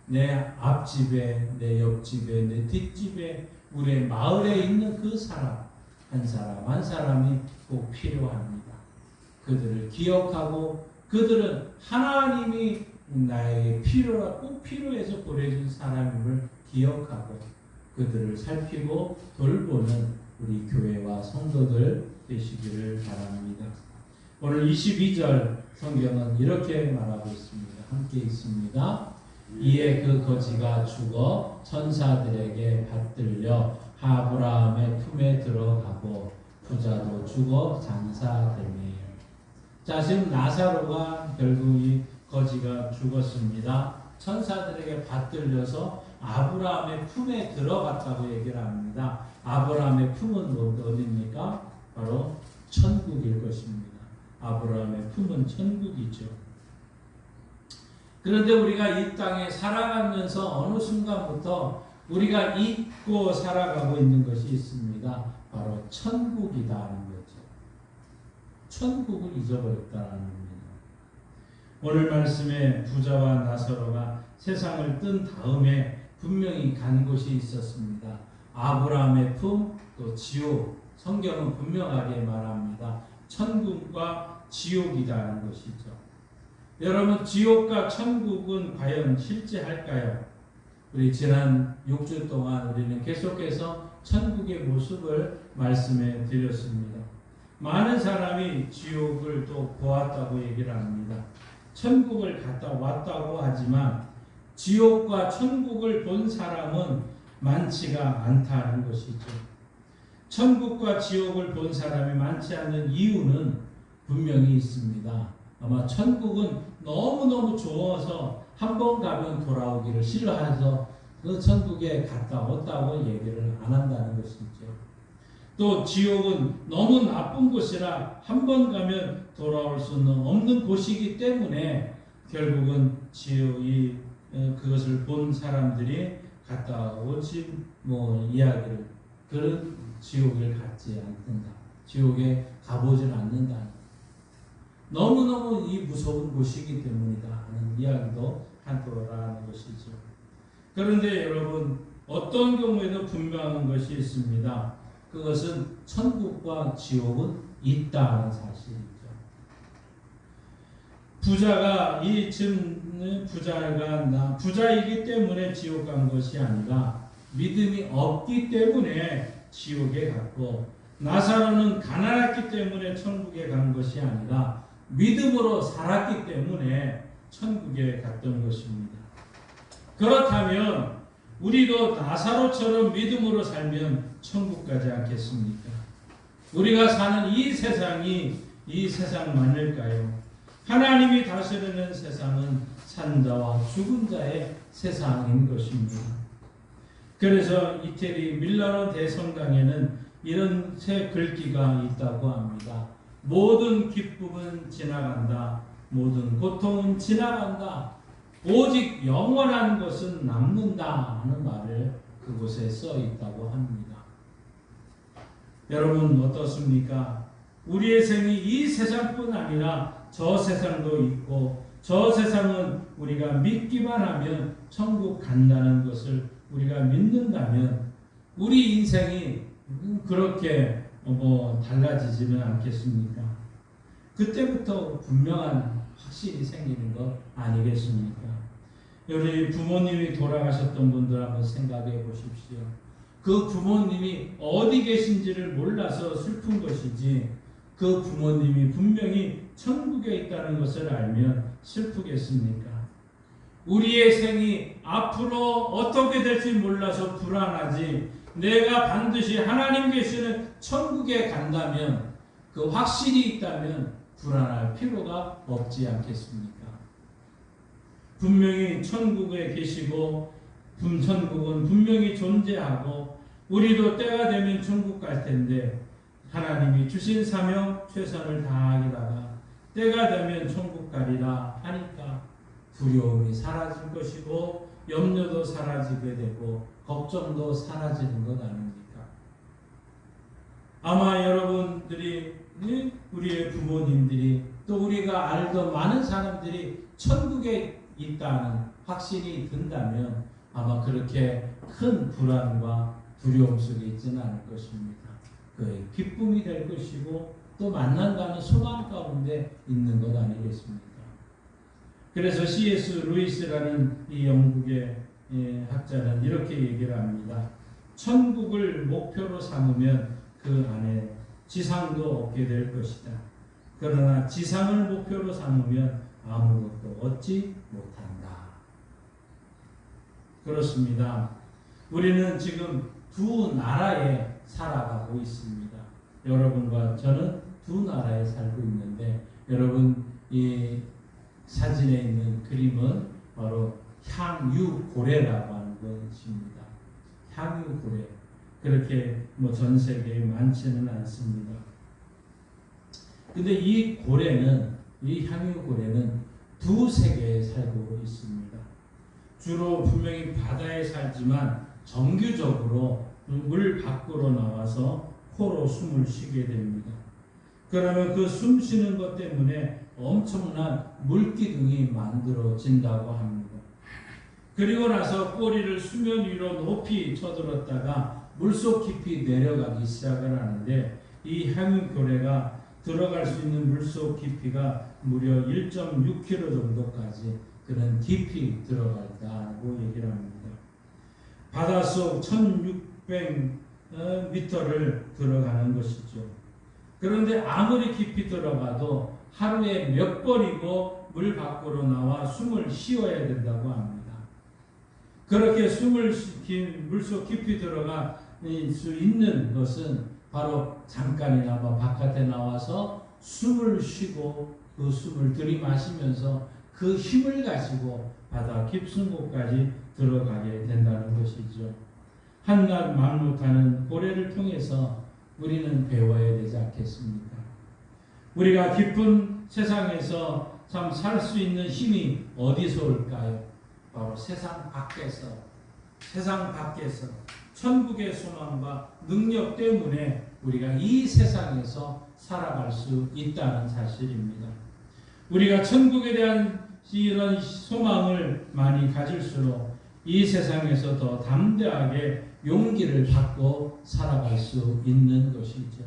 내 앞집에, 내 옆집에, 내 뒷집에, 우리의 마을에 있는 그 사람, 한 사람 한 사람이 꼭 필요합니다. 그들을 기억하고 그들은 하나님이 나에게 꼭 필요해서 보내준 사람임을 기억하고 그들을 살피고 돌보는 우리 교회와 성도들 되시기를 바랍니다. 오늘 22절 성경은 이렇게 말하고 있습니다. 함께 있습니다. 이에 그 거지가 죽어 천사들에게 받들려 아브라함의 품에 들어가고 부자도 죽어 장사되매. 자, 지금 나사로가 결국 이 거지가 죽었습니다. 천사들에게 받들려서 아브라함의 품에 들어갔다고 얘기를 합니다. 아브라함의 품은 어디입니까? 바로 천국일 것입니다. 아브라함의 품은 천국이죠. 그런데 우리가 이 땅에 살아가면서 어느 순간부터 우리가 잊고 살아가고 있는 것이 있습니다. 바로 천국이다는 거죠. 천국을 잊어버렸다는 겁니다. 오늘 말씀에 부자와 나사로가 세상을 뜬 다음에 분명히 간 곳이 있었습니다. 아브라함의 품, 또 지옥. 성경은 분명하게 말합니다. 천국과 지옥이라는 것이죠. 여러분, 지옥과 천국은 과연 실제할까요? 우리 지난 6주 동안 우리는 계속해서 천국의 모습을 말씀해 드렸습니다. 많은 사람이 지옥을 또 보았다고 얘기를 합니다. 천국을 갔다 왔다고 하지만 지옥과 천국을 본 사람은 많지가 않다는 것이죠. 천국과 지옥을 본 사람이 많지 않은 이유는 분명히 있습니다. 아마 천국은 너무너무 좋아서 한 번 가면 돌아오기를 싫어해서 그 천국에 갔다 왔다고 얘기를 안 한다는 것이죠. 또 지옥은 너무 나쁜 곳이라 한 번 가면 돌아올 수는 없는 곳이기 때문에 결국은 지옥이 그것을 본 사람들이 갔다 오지 이야기를 그런 지옥을 갖지 않는다. 지옥에 가보질 않는다. 너무너무 이 무서운 곳이기 때문이다 하는 이야기도 하더라는 것이죠. 그런데 여러분, 어떤 경우에도 분명한 것이 있습니다. 그것은 천국과 지옥은 있다는 사실이죠. 부자가 부자이기 때문에 지옥 간 것이 아니라 믿음이 없기 때문에 지옥에 갔고, 나사로는 가난했기 때문에 천국에 간 것이 아니라 믿음으로 살았기 때문에 천국에 갔던 것입니다. 그렇다면 우리도 나사로처럼 믿음으로 살면 천국 가지 않겠습니까? 우리가 사는 이 세상이 이 세상만일까요? 하나님이 다스리는 세상은 산자와 죽은 자의 세상인 것입니다. 그래서 이태리 밀라노 대성당에는 이런 새 글귀가 있다고 합니다. 모든 기쁨은 지나간다. 모든 고통은 지나간다. 오직 영원한 것은 남는다 하는 말을 그곳에 써 있다고 합니다. 여러분 어떻습니까? 우리의 생이 이 세상뿐 아니라 저 세상도 있고, 저 세상은 우리가 믿기만 하면 천국 간다는 것을 우리가 믿는다면 우리 인생이 그렇게 달라지지는 않겠습니까? 그때부터 분명한 확실히 생기는 것 아니겠습니까? 우리 부모님이 돌아가셨던 분들 한번 생각해 보십시오. 그 부모님이 어디 계신지를 몰라서 슬픈 것이지, 그 부모님이 분명히 천국에 있다는 것을 알면 슬프겠습니까? 우리의 생이 앞으로 어떻게 될지 몰라서 불안하지, 내가 반드시 하나님 계시는 천국에 간다면, 그 확신이 있다면 불안할 필요가 없지 않겠습니까? 분명히 천국에 계시고 천국은 분명히 존재하고 우리도 때가 되면 천국 갈 텐데, 하나님이 주신 사명 최선을 다하기다가 때가 되면 천국 가리라 하니까 두려움이 사라질 것이고 염려도 사라지게 되고 걱정도 사라지는 것 아닙니까? 아마 여러분들이, 우리의 부모님들이, 또 우리가 알던 많은 사람들이 천국에 있다는 확신이 든다면 아마 그렇게 큰 불안과 두려움 속에 있지는 않을 것입니다. 그 기쁨이 될 것이고 또 만난다는 소망 가운데 있는 것 아니겠습니까? 그래서 C.S. 루이스라는 이 영국의 학자는 이렇게 얘기를 합니다. 천국을 목표로 삼으면 그 안에 지상도 없게 될 것이다. 그러나 지상을 목표로 삼으면 아무것도 얻지 못한다. 그렇습니다. 우리는 지금 두 나라에 살아가고 있습니다. 여러분과 저는 두 나라에 살고 있는데, 여러분 이 사진에 있는 그림은 바로 향유고래라고 하는 것입니다. 향유고래. 그렇게 전 세계에 많지는 않습니다. 근데 이 고래는, 이 향유고래는 두 세계에 살고 있습니다. 주로 분명히 바다에 살지만 정규적으로 물 밖으로 나와서 코로 숨을 쉬게 됩니다. 그러면 그 숨 쉬는 것 때문에 엄청난 물기둥이 만들어진다고 합니다. 그리고 나서 꼬리를 수면 위로 높이 쳐들었다가 물속 깊이 내려가기 시작을 하는데, 이 향유고래가 들어갈 수 있는 물속 깊이가 무려 1.6km 정도까지 그런 깊이 들어간다고 얘기를 합니다. 바닷속 1600m를 들어가는 것이죠. 그런데 아무리 깊이 들어가도 하루에 몇 번이고 물 밖으로 나와 숨을 쉬어야 된다고 합니다. 그렇게 물속 깊이 들어갈 수 있는 것은 바로 잠깐이나마 바깥에 나와서 숨을 쉬고 그 숨을 들이마시면서 그 힘을 가지고 바다 깊은 곳까지 들어가게 된다는 것이죠. 한낱 말 못하는 고래를 통해서 우리는 배워야 되지 않겠습니까? 우리가 깊은 세상에서 참 살 수 있는 힘이 어디서 올까요? 바로 세상 밖에서 천국의 소망과 능력 때문에 우리가 이 세상에서 살아갈 수 있다는 사실입니다. 우리가 천국에 대한 이런 소망을 많이 가질수록 이 세상에서 더 담대하게 용기를 받고 살아갈 수 있는 것이죠.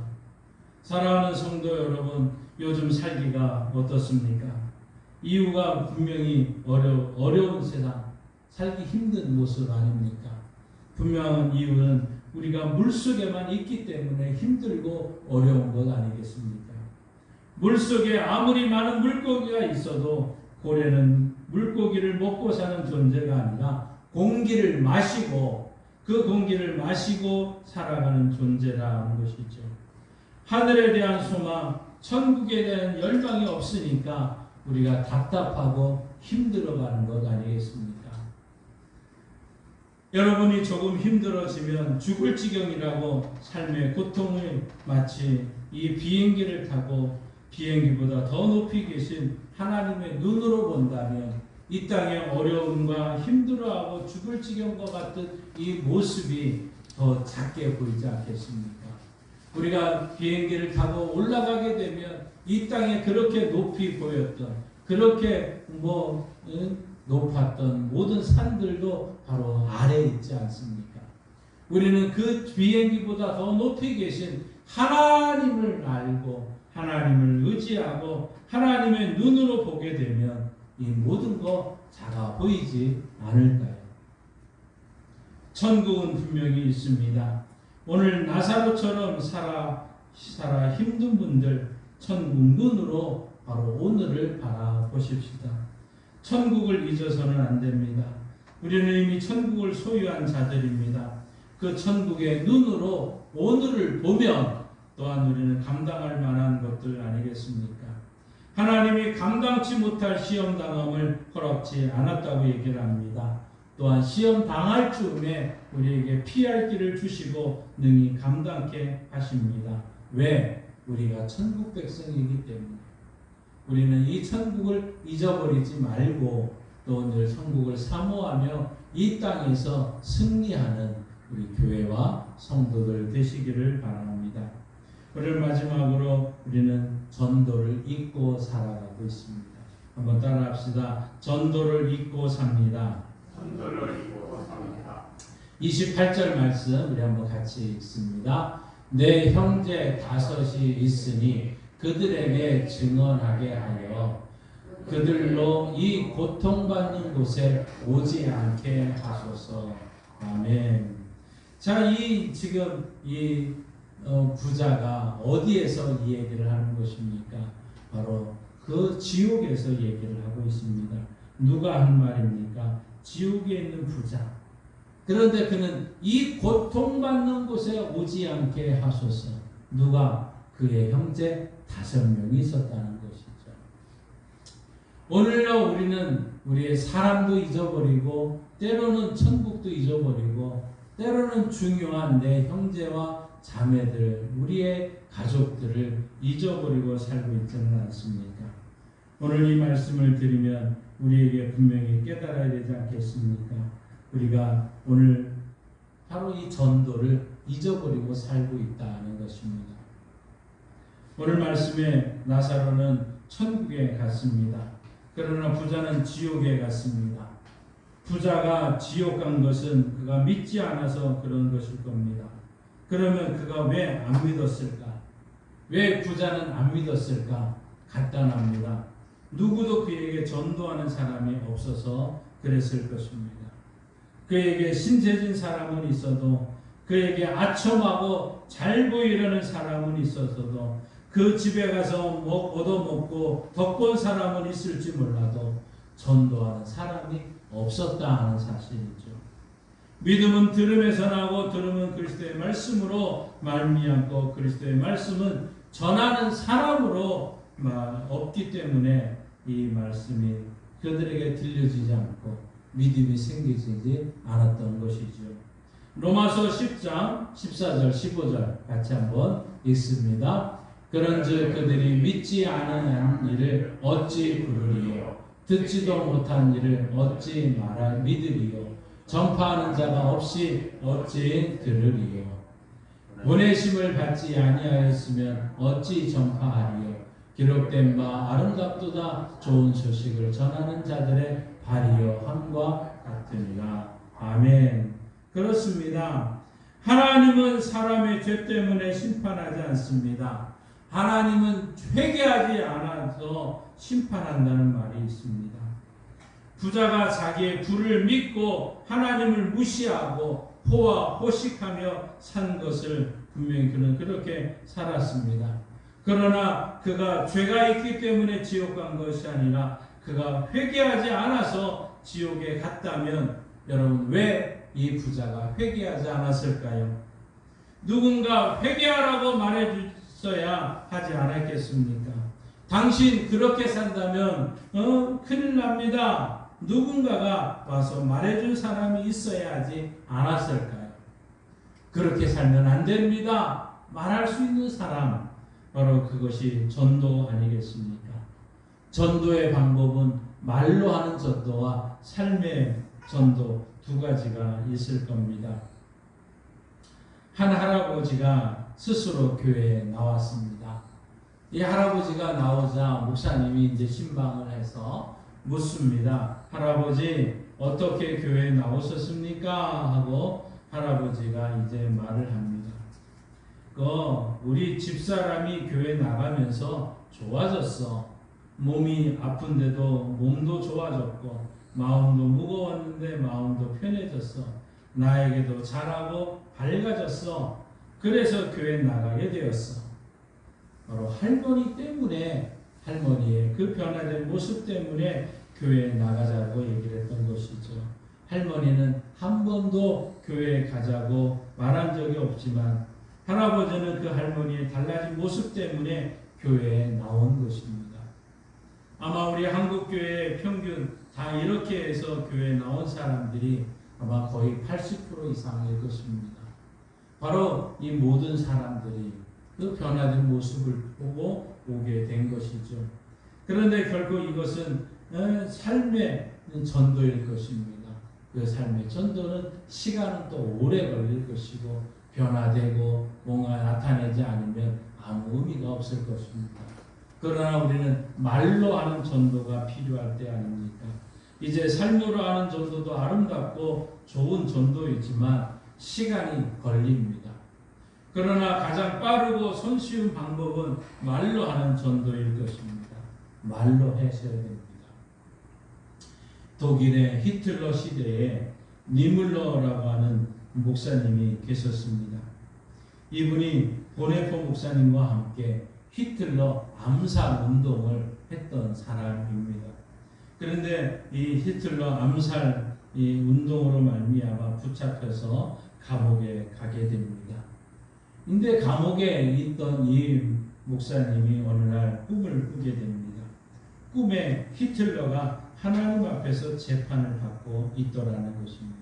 사랑하는 성도 여러분, 요즘 살기가 어떻습니까? 이유가 분명히 어려운 세상, 살기 힘든 모습 아닙니까? 분명한 이유는 우리가 물속에만 있기 때문에 힘들고 어려운 것 아니겠습니까? 물속에 아무리 많은 물고기가 있어도 고래는 물고기를 먹고 사는 존재가 아니라 공기를 마시고, 그 공기를 마시고 살아가는 존재라는 것이죠. 하늘에 대한 소망, 천국에 대한 열망이 없으니까 우리가 답답하고 힘들어가는 것 아니겠습니까? 여러분이 조금 힘들어지면 죽을 지경이라고 삶의 고통을 마치 이 비행기를 타고 비행기보다 더 높이 계신 하나님의 눈으로 본다면 이 땅의 어려움과 힘들어하고 죽을 지경과 같은 이 모습이 더 작게 보이지 않겠습니까? 우리가 비행기를 타고 올라가게 되면 이 땅에 그렇게 높이 보였던, 그렇게 높았던 모든 산들도 바로 아래에 있지 않습니까? 우리는 그 비행기보다 더 높이 계신 하나님을 알고 하나님을 의지하고 하나님의 눈으로 보게 되면 이 모든 거 작아 보이지 않을까요? 천국은 분명히 있습니다. 오늘 나사로처럼 살아 힘든 분들 천국 눈으로 바로 오늘을 바라보십시다. 천국을 잊어서는 안 됩니다. 우리는 이미 천국을 소유한 자들입니다. 그 천국의 눈으로 오늘을 보면 또한 우리는 감당할 만한 것들 아니겠습니까? 하나님이 감당치 못할 시험 당함을 허락지 않았다고 얘기를 합니다. 또한 시험 당할 즈음에 우리에게 피할 길을 주시고 능히 감당케 하십니다. 왜? 우리가 천국 백성이기 때문에. 우리는 이 천국을 잊어버리지 말고 또 늘 천국을 사모하며 이 땅에서 승리하는 우리 교회와 성도들 되시기를 바랍니다. 오늘 마지막으로 우리는 전도를 잊고 살아가고 있습니다. 한번 따라합시다. 전도를 잊고 삽니다. 28절 말씀 우리 한번 같이 읽습니다. 내 형제 다섯이 있으니 그들에게 증언하게 하여 그들로 이 고통받는 곳에 오지 않게 하소서. 아멘. 자, 지금 이 부자가 어디에서 이 얘기를 하는 것입니까? 바로 그 지옥에서 얘기를 하고 있습니다. 누가 한 말입니까? 지옥에 있는 부자. 그런데 그는 이 고통받는 곳에 오지 않게 하소서. 누가? 그의 형제 5명이 있었다는 것이죠. 오늘날 우리는 우리의 사람도 잊어버리고 때로는 천국도 잊어버리고 때로는 중요한 내 형제와 자매들, 우리의 가족들을 잊어버리고 살고 있지는 않습니까? 오늘 이 말씀을 드리면 우리에게 분명히 깨달아야 되지 않겠습니까? 우리가 오늘 바로 이 전도를 잊어버리고 살고 있다는 것입니다. 오늘 말씀에 나사로는 천국에 갔습니다. 그러나 부자는 지옥에 갔습니다. 부자가 지옥 간 것은 그가 믿지 않아서 그런 것일 겁니다. 그러면 그가 왜 안 믿었을까? 왜 부자는 안 믿었을까? 간단합니다. 누구도 그에게 전도하는 사람이 없어서 그랬을 것입니다. 그에게 신세진 사람은 있어도, 그에게 아첨하고 잘 보이려는 사람은 있었어도, 그 집에 가서 얻어먹고 덕본 사람은 있을지 몰라도 전도하는 사람이 없었다 하는 사실이죠. 믿음은 들음에서 나고 들음은 그리스도의 말씀으로 말미암고 그리스도의 말씀은 전하는 사람으로 없기 때문에 이 말씀이 그들에게 들려지지 않고 믿음이 생기지 않았던 것이죠. 로마서 10장 14절 15절 같이 한번 읽습니다. 그런즉 그들이 믿지 않은 일을 어찌 부르리요? 듣지도 못한 일을 어찌 믿으리요? 전파하는 자가 없이 어찌 들으리요? 보내심을 받지 아니하였으면 어찌 전파하리요? 기록된 바 아름답도다 좋은 소식을 전하는 자들의 발이요 함과 같으니라. 아멘. 그렇습니다. 하나님은 사람의 죄 때문에 심판하지 않습니다. 하나님은 회개하지 않아서 심판한다는 말이 있습니다. 부자가 자기의 부를 믿고 하나님을 무시하고 호와 호식하며 산 것을 분명히 그는 그렇게 살았습니다. 그러나 그가 죄가 있기 때문에 지옥 간 것이 아니라 그가 회개하지 않아서 지옥에 갔다면 여러분 왜 이 부자가 회개하지 않았을까요? 누군가 회개하라고 말해줬어야 하지 않았겠습니까? 당신 그렇게 산다면 큰일 납니다. 누군가가 와서 말해준 사람이 있어야 하지 않았을까요? 그렇게 살면 안 됩니다. 말할 수 있는 사람, 바로 그것이 전도 아니겠습니까? 전도의 방법은 말로 하는 전도와 삶의 전도 두 가지가 있을 겁니다. 한 할아버지가 스스로 교회에 나왔습니다. 이 할아버지가 나오자 목사님이 이제 신방을 해서 묻습니다. 할아버지 어떻게 교회에 나오셨습니까? 하고 할아버지가 이제 말을 합니다. 우리 집사람이 교회 나가면서 좋아졌어. 몸이 아픈데도 몸도 좋아졌고 마음도 무거웠는데 마음도 편해졌어. 나에게도 잘하고 밝아졌어. 그래서 교회 나가게 되었어. 바로 할머니 때문에, 할머니의 그 변화된 모습 때문에 교회에 나가자고 얘기를 했던 것이죠. 할머니는 한 번도 교회에 가자고 말한 적이 없지만 할아버지는 그 할머니의 달라진 모습 때문에 교회에 나온 것입니다. 아마 우리 한국교회 평균 다 이렇게 해서 교회에 나온 사람들이 아마 거의 80% 이상일 것입니다. 바로 이 모든 사람들이 그 변화된 모습을 보고 오게 된 것이죠. 그런데 결국 이것은 삶의 전도일 것입니다. 그 삶의 전도는 시간은 또 오래 걸릴 것이고 변화되고 뭔가 나타내지 않으면 아무 의미가 없을 것입니다. 그러나 우리는 말로 하는 전도가 필요할 때 아닙니까? 이제 삶으로 하는 전도도 아름답고 좋은 전도이지만 시간이 걸립니다. 그러나 가장 빠르고 손쉬운 방법은 말로 하는 전도일 것입니다. 말로 하셔야 됩니다. 독일의 히틀러 시대에 니물러라고 하는 목사님이 계셨습니다. 이분이 보네포 목사님과 함께 히틀러 암살 운동을 했던 사람입니다. 그런데 이 히틀러 암살 이 운동으로 말미암아 붙잡혀서 감옥에 가게 됩니다. 근데 감옥에 있던 이 목사님이 어느 날 꿈을 꾸게 됩니다. 꿈에 히틀러가 하나님 앞에서 재판을 받고 있더라는 것입니다.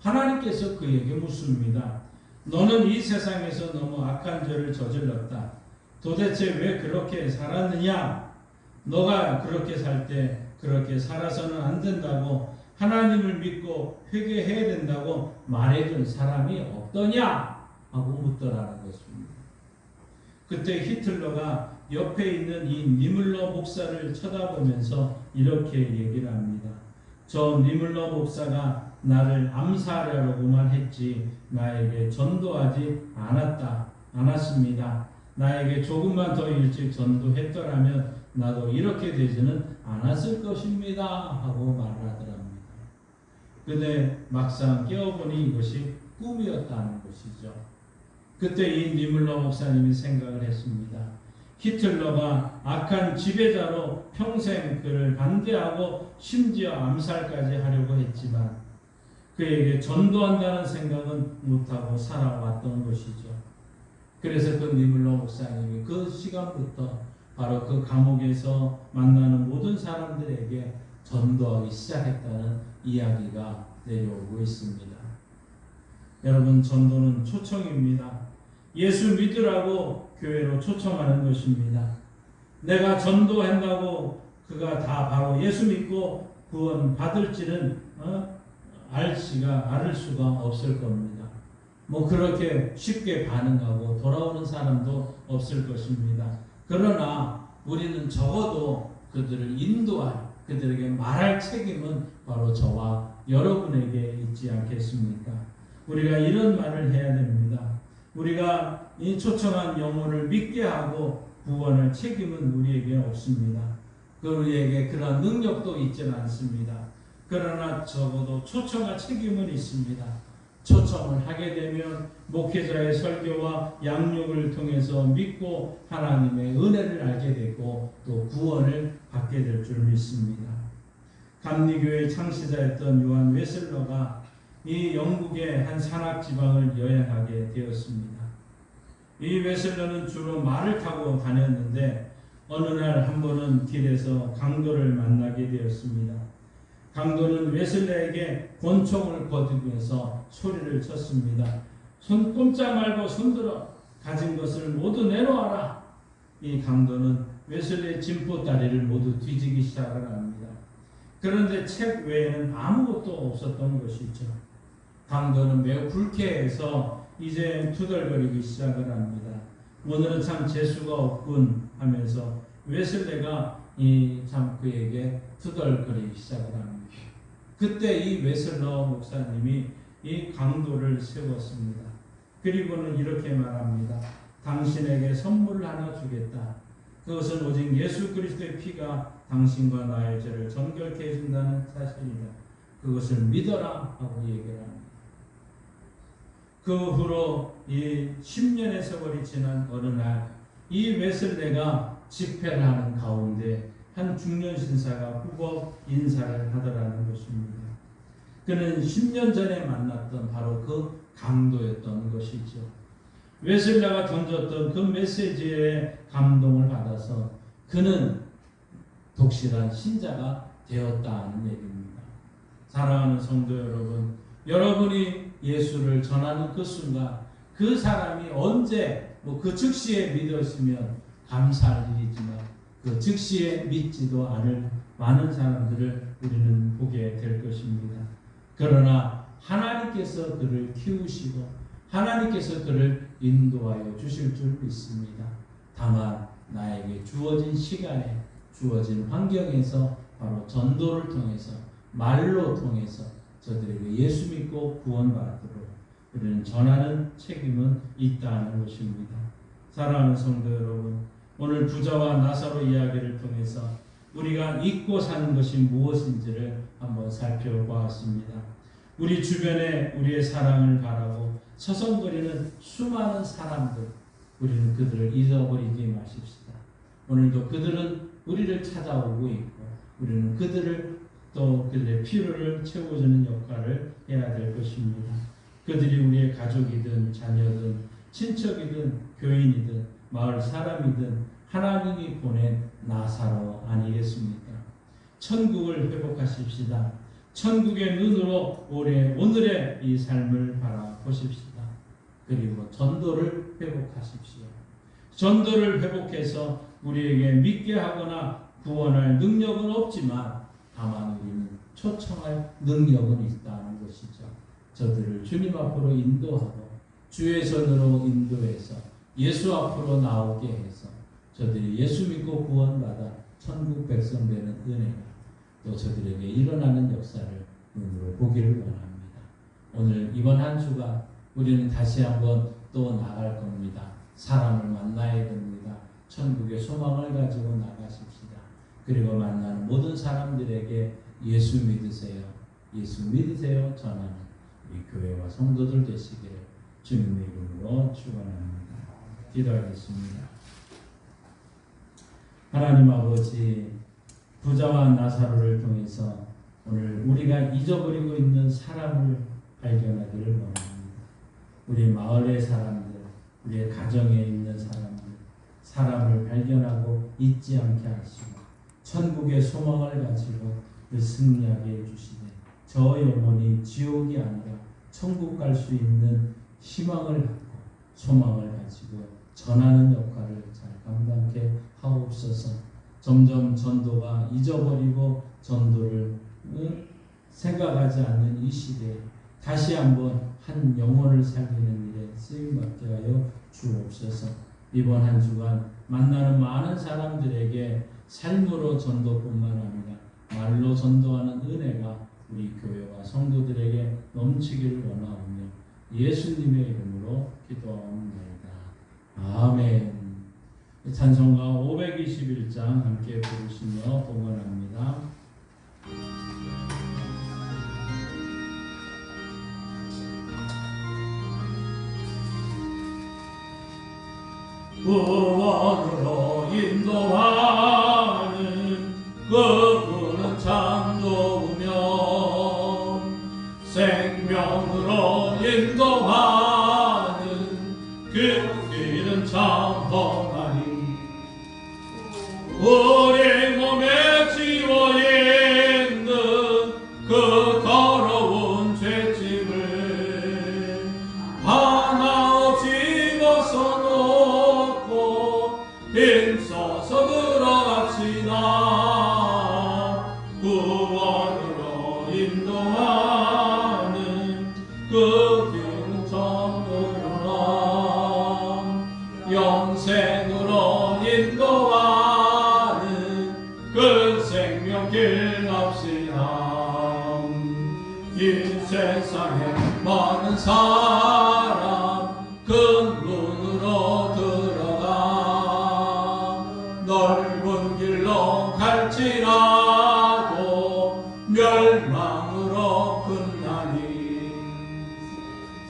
하나님께서 그에게 묻습니다. 너는 이 세상에서 너무 악한 죄를 저질렀다. 도대체 왜 그렇게 살았느냐? 너가 그렇게 살 때 그렇게 살아서는 안 된다고 하나님을 믿고 회개해야 된다고 말해준 사람이 없더냐? 하고 묻더라는 것입니다. 그때 히틀러가 옆에 있는 이 니물러 목사를 쳐다보면서 이렇게 얘기를 합니다. 저 니물러 목사가 나를 암살하려고만 했지 나에게 전도하지 않았습니다. 나에게 조금만 더 일찍 전도했더라면 나도 이렇게 되지는 않았을 것입니다. 하고 말을 하더랍니다. 근데 막상 깨어보니 이것이 꿈이었다는 것이죠. 그때 이 니물러 목사님이 생각을 했습니다. 히틀러가 악한 지배자로 평생 그를 반대하고 심지어 암살까지 하려고 했지만 그에게 전도한다는 생각은 못하고 살아왔던 것이죠. 그래서 그 니물러 목사님이 그 시간부터 바로 그 감옥에서 만나는 모든 사람들에게 전도하기 시작했다는 이야기가 내려오고 있습니다. 여러분, 전도는 초청입니다. 예수 믿으라고 교회로 초청하는 것입니다. 내가 전도한다고 그가 다 바로 예수 믿고 구원 받을지는 알 수가 없을 겁니다. 그렇게 쉽게 반응하고 돌아오는 사람도 없을 것입니다. 그러나 우리는 적어도 그들을 인도할, 그들에게 말할 책임은 바로 저와 여러분에게 있지 않겠습니까? 우리가 이런 말을 해야 됩니다. 우리가 이 초청한 영혼을 믿게 하고 구원할 책임은 우리에게 없습니다. 우리에게 그런 능력도 있지는 않습니다. 그러나 적어도 초청할 책임은 있습니다. 초청을 하게 되면 목회자의 설교와 양육을 통해서 믿고 하나님의 은혜를 알게 되고 또 구원을 받게 될 줄 믿습니다. 감리교의 창시자였던 요한 웨슬러가 이 영국의 한 산악 지방을 여행하게 되었습니다. 이 웨슬러는 주로 말을 타고 다녔는데 어느 날 한 번은 길에서 강도를 만나게 되었습니다. 강도는 웨슬러에게 권총을 거두면서 소리를 쳤습니다. 손 꼼짝 말고 손들어 가진 것을 모두 내놓아라. 이 강도는 웨슬러의 진보다리를 모두 뒤지기 시작을 합니다. 그런데 책 외에는 아무것도 없었던 것이죠. 강도는 매우 불쾌해서 이제 투덜거리기 시작을 합니다. 오늘은 참 재수가 없군 하면서 웨슬러가 참 그에게 투덜거리기 시작을 합니다. 그때 이 웨슬러 목사님이 이 강도를 세웠습니다. 그리고는 이렇게 말합니다. 당신에게 선물을 하나 주겠다. 그것은 오직 예수 그리스도의 피가 당신과 나의 죄를 정결케 해준다는 사실이다. 그것을 믿어라 하고 얘기를 합니다. 그 후로 이 10년의 세월이 지난 어느 날 이 웨슬레가 집회를 하는 가운데 한 중년 신사가 후법 인사를 하더라는 것입니다. 그는 10년 전에 만났던 바로 그 강도였던 것이죠. 웨슬레가 던졌던 그 메시지에 감동을 받아서 그는 독실한 신자가 되었다는 얘기입니다. 사랑하는 성도 여러분, 여러분이 예수를 전하는 그 순간 그 사람이 언제 그 즉시에 믿었으면 감사할 일이지만 그 즉시에 믿지도 않을 많은 사람들을 우리는 보게 될 것입니다. 그러나 하나님께서 그를 키우시고 하나님께서 그를 인도하여 주실 줄 믿습니다. 다만 나에게 주어진 시간에 주어진 환경에서 바로 전도를 통해서 말로 통해서 저들에게 예수 믿고 구원받도록 우리는 전하는 책임은 있다는 것입니다. 사랑하는 성도 여러분, 오늘 부자와 나사로 이야기를 통해서 우리가 잊고 사는 것이 무엇인지를 한번 살펴보았습니다. 우리 주변에 우리의 사랑을 바라고 서성거리는 수많은 사람들, 우리는 그들을 잊어버리지 마십시다. 오늘도 그들은 우리를 찾아오고 있고 우리는 그들을 또 그들의 필요를 채워주는 역할을 해야 될 것입니다. 그들이 우리의 가족이든 자녀든 친척이든 교인이든 마을 사람이든 하나님이 보낸 나사로 아니겠습니까? 천국을 회복하십시다. 천국의 눈으로 오늘의 이 삶을 바라보십시다. 그리고 전도를 회복하십시오. 전도를 회복해서 우리에게 믿게 하거나 구원할 능력은 없지만 다만 우리는 초청할 능력은 있다는 것이죠. 저들을 주님 앞으로 인도하고 주의 손으로 인도해서 예수 앞으로 나오게 해서 저들이 예수 믿고 구원받아 천국 백성 되는 은혜가 또 저들에게 일어나는 역사를 눈으로 보기를 원합니다. 오늘 이번 한 주가 우리는 다시 한번 또 나갈 겁니다. 사람을 만나야 됩니다. 천국의 소망을 가지고 나가십시다. 그리고 만나는 모든 사람들에게 예수 믿으세요. 예수 믿으세요. 전하는 우리 교회와 성도들 되시기를 주님의 이름으로 축원합니다. 기도하겠습니다. 하나님 아버지, 부자와 나사로를 통해서 오늘 우리가 잊어버리고 있는 사람을 발견하기를 원합니다. 우리 마을의 사람들, 우리의 가정에 있는 사람을 발견하고 잊지 않게 하시고 천국의 소망을 가지고 승리하게 해주시네. 저 영혼이 지옥이 아니라 천국 갈 수 있는 희망을 갖고 소망을 가지고 전하는 역할을 잘 감당케 하옵소서. 점점 전도가 잊어버리고 전도를 생각하지 않는 이 시대에 다시 한번 한 영혼을 살리는 일에 쓰임받게 하여 주옵소서. 이번 한 주간 만나는 많은 사람들에게 삶으로 전도뿐만 아니라 말로 전도하는 은혜가 우리 교회와 성도들에게 넘치기를 원하오며 예수님의 이름으로 기도합니다. 아멘. 찬송가 521장 함께 부르시며 봉헌합니다. 구원으로 인도하는 그분은 참 좋으며 생명으로 인도하는 그 길은 참 험하니 우리 몸에 지워있는 그 더러운 죄짐을 하나없이 벗어놓고 힘써서 들어갑시다. 구원으로 인도하는 그 길은 참으로라. 영생으로 인도하는 그 생명길 갑시다. 이 세상에 많은 사람 그 문으로 들어가 넓은 길로 갈지라도 멸망으로 끝나니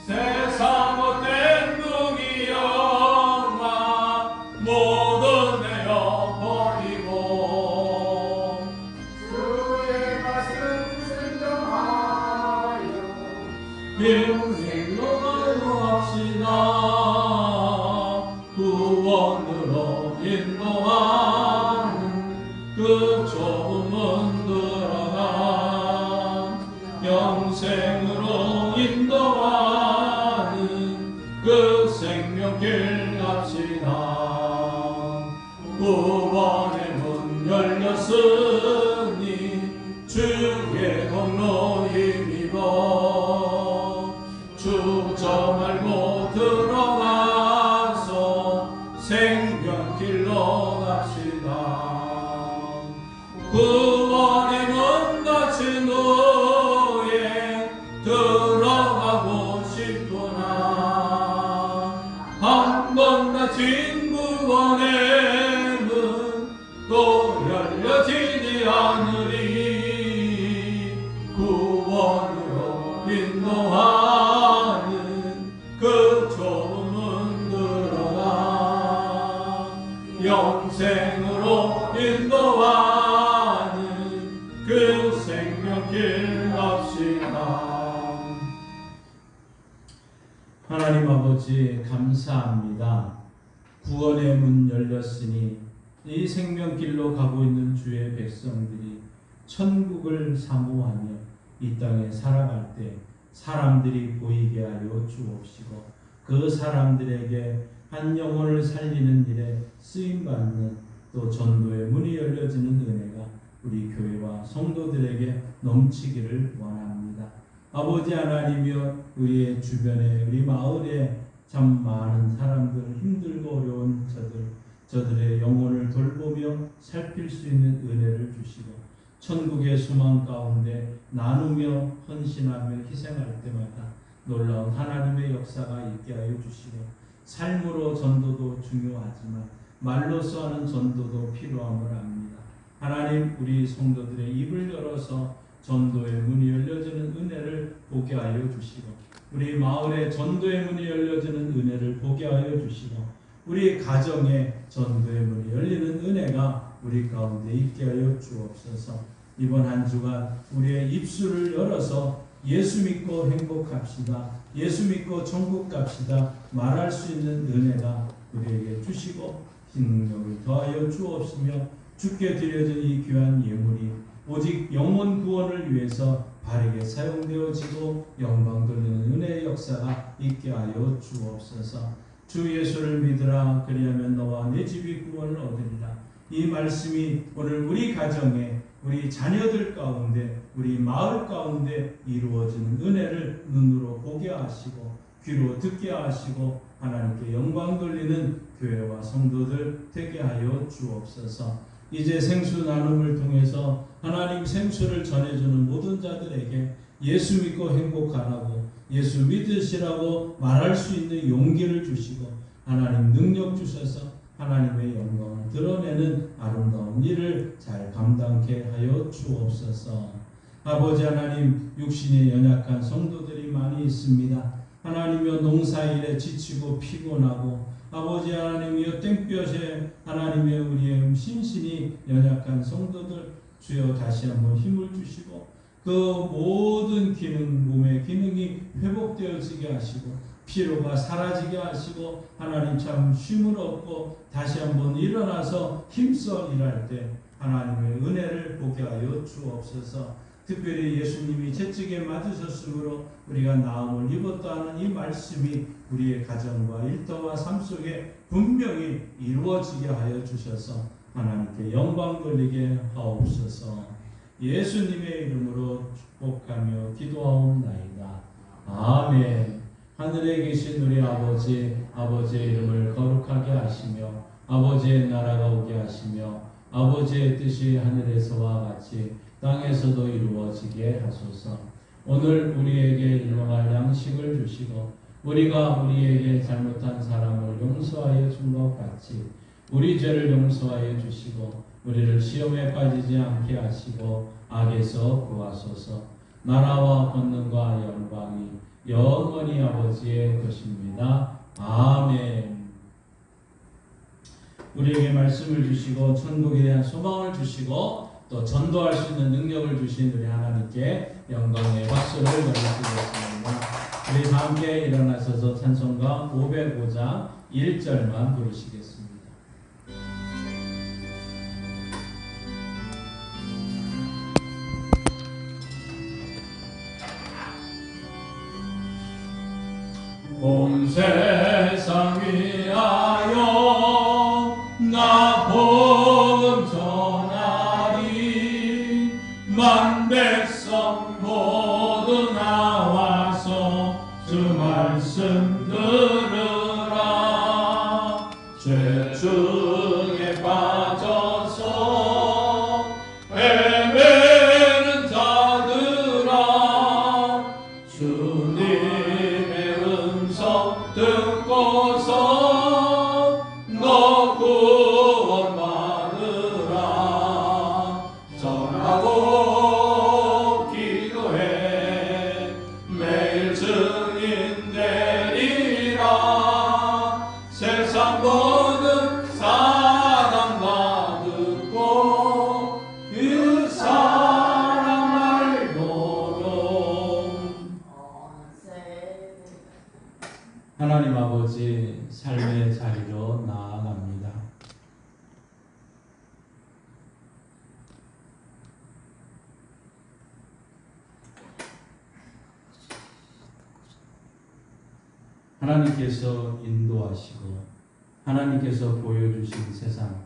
세상 못된 둥이 영화 모두 내어버리고
주의 말씀 순종하여
인생로 걸어갑시다. 구원으로 인도하는 그 좁은 문 들어가 영생으로 인도하는 그 생명길 갑시다. 구원의 문 열렸으니 주의 공로 힘입어 주저 말고 들어가서 생명길로 갑시다. 구원의 문 닫힌 후에 들어가고 싶구나. 한 번 닫힌 구원의 문 또 열려지지 않으리. 구원으로 인도하는 그 좁은 문 들어가 인도하는 그 생명길 갑시다. 하나님 아버지 감사합니다. 구원의 문 열렸으니 이 생명길로 가고 있는 주의 백성들이 천국을 사모하며 이 땅에 살아갈 때 사람들이 보이게 하여 주옵시고 그 사람들에게 한 영혼을 살리는 일에 쓰임받는 또 전도의 문이 열려지는 은혜가 우리 교회와 성도들에게 넘치기를 원합니다. 아버지 하나님이여 우리의 주변에 우리 마을에 참 많은 사람들 힘들고 어려운 저들의 영혼을 돌보며 살필 수 있는 은혜를 주시고 천국의 소망 가운데 나누며 헌신하며 희생할 때마다 놀라운 하나님의 역사가 있게 하여 주시고 삶으로 전도도 중요하지만 말로써 하는 전도도 필요함을 압니다. 하나님 우리 성도들의 입을 열어서 전도의 문이 열려지는 은혜를 보게 하여 주시고 우리 마을에 전도의 문이 열려지는 은혜를 보게 하여 주시고 우리 가정에 전도의 문이 열리는 은혜가 우리 가운데 있게 하여 주옵소서. 이번 한 주간 우리의 입술을 열어서 예수 믿고 행복합시다. 예수 믿고 천국 갑시다. 말할 수 있는 은혜가 우리에게 주시고 능력을 더하여 주옵시며 주께 드려진 이 귀한 예물이 오직 영혼 구원을 위해서 바르게 사용되어지고 영광 돌리는 은혜의 역사가 있게 하여 주옵소서. 주 예수를 믿으라 그리하면 너와 내 집이 구원을 얻으리라. 이 말씀이 오늘 우리 가정에 우리 자녀들 가운데 우리 마을 가운데 이루어지는 은혜를 눈으로 보게 하시고 귀로 듣게 하시고 하나님께 영광 돌리는 교회와 성도들 되게 하여 주옵소서. 이제 생수 나눔을 통해서 하나님 생수를 전해주는 모든 자들에게 예수 믿고 행복하라고 예수 믿으시라고 말할 수 있는 용기를 주시고 하나님 능력 주셔서 하나님의 영광을 드러내는 아름다운 일을 잘 감당케 하여 주옵소서. 아버지 하나님 육신이 연약한 성도들이 많이 있습니다. 하나님이여 농사일에 지치고 피곤하고 아버지 하나님이여 땡볕에 하나님이여 우리의 신신이 연약한 성도들 주여 다시 한번 힘을 주시고 그 모든 기능 몸의 기능이 회복되어지게 하시고 피로가 사라지게 하시고 하나님 참 쉼을 얻고 다시 한번 일어나서 힘써 일할 때 하나님의 은혜를 보게 하여 주옵소서. 특별히 예수님이 채찍에 맞으셨으므로 우리가 나음을 입었다 하는 이 말씀이 우리의 가정과 일터와 삶 속에 분명히 이루어지게 하여 주셔서 하나님께 영광 돌리게 하옵소서. 예수님의 이름으로 축복하며 기도하옵나이다. 아멘. 하늘에 계신 우리 아버지, 아버지의 이름을 거룩하게 하시며 아버지의 나라가 오게 하시며 아버지의 뜻이 하늘에서와 같이 땅에서도 이루어지게 하소서. 오늘 우리에게 일용할 양식을 주시고 우리가 우리에게 잘못한 사람을 용서하여 준 것 같이 우리 죄를 용서하여 주시고 우리를 시험에 빠지지 않게 하시고 악에서 구하소서. 나라와 권능과 영광이 영원히 아버지의 것입니다. 아멘. 우리에게 말씀을 주시고 천국에 대한 소망을 주시고 또 전도할 수 있는 능력을 주신 우리 하나님께 영광의 박수를 올려드리겠습니다. 우리 다 함께 일어나셔서 찬송가 505장 1절만 부르시겠습니다. 온 세상 위하여 나 복음 전하리. 만 백성 모두 나와서 주 말씀 들으라. 죄 중에 빠져서 헤매는 자들아 주님의 음성 듣고서 너 구원 받으라. 전하고 기도해 매일 증인 되리라. 세상 모든 사람 다 듣고 하나님 아버지 삶의 자리로 나아갑니다. 하나님께서 인도하시고 하나님께서 보여주신 세상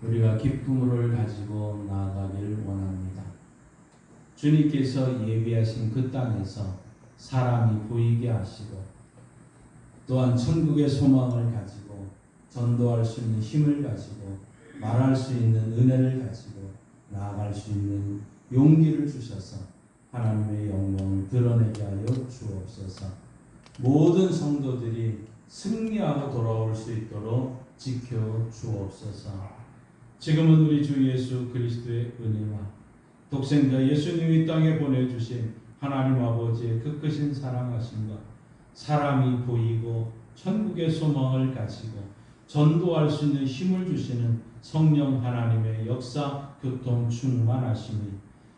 우리가 기쁨을 가지고 나아가길 원합니다. 주님께서 예비하신 그 땅에서 사람이 보이게 하시고 또한 천국의 소망을 가지고 전도할 수 있는 힘을 가지고 말할 수 있는 은혜를 가지고 나아갈 수 있는 용기를 주셔서 하나님의 영광을 드러내게 하여 주옵소서. 모든 성도들이 승리하고 돌아올 수 있도록 지켜 주옵소서. 지금은 우리 주 예수 그리스도의 은혜와 독생자 예수님이 땅에 보내주신 하나님 아버지의 그 크신 사랑하심과 사람이 보이고 천국의 소망을 가지고 전도할 수 있는 힘을 주시는 성령 하나님의 역사 교통 충만하심이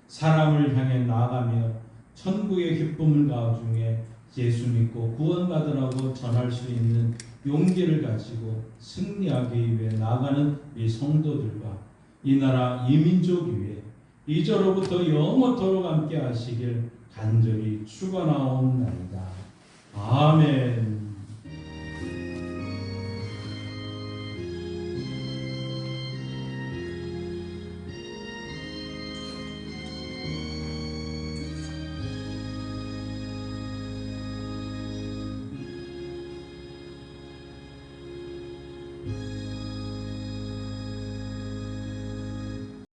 사람을 향해 나아가며 천국의 기쁨을 가중에 예수 믿고 구원받으라고 전할 수 있는 용기를 가지고 승리하기 위해 나아가는 이 성도들과 이 나라 이 민족 위에 이제로부터 영원토록 함께 하시길 간절히 축원하옵나이다. 아멘.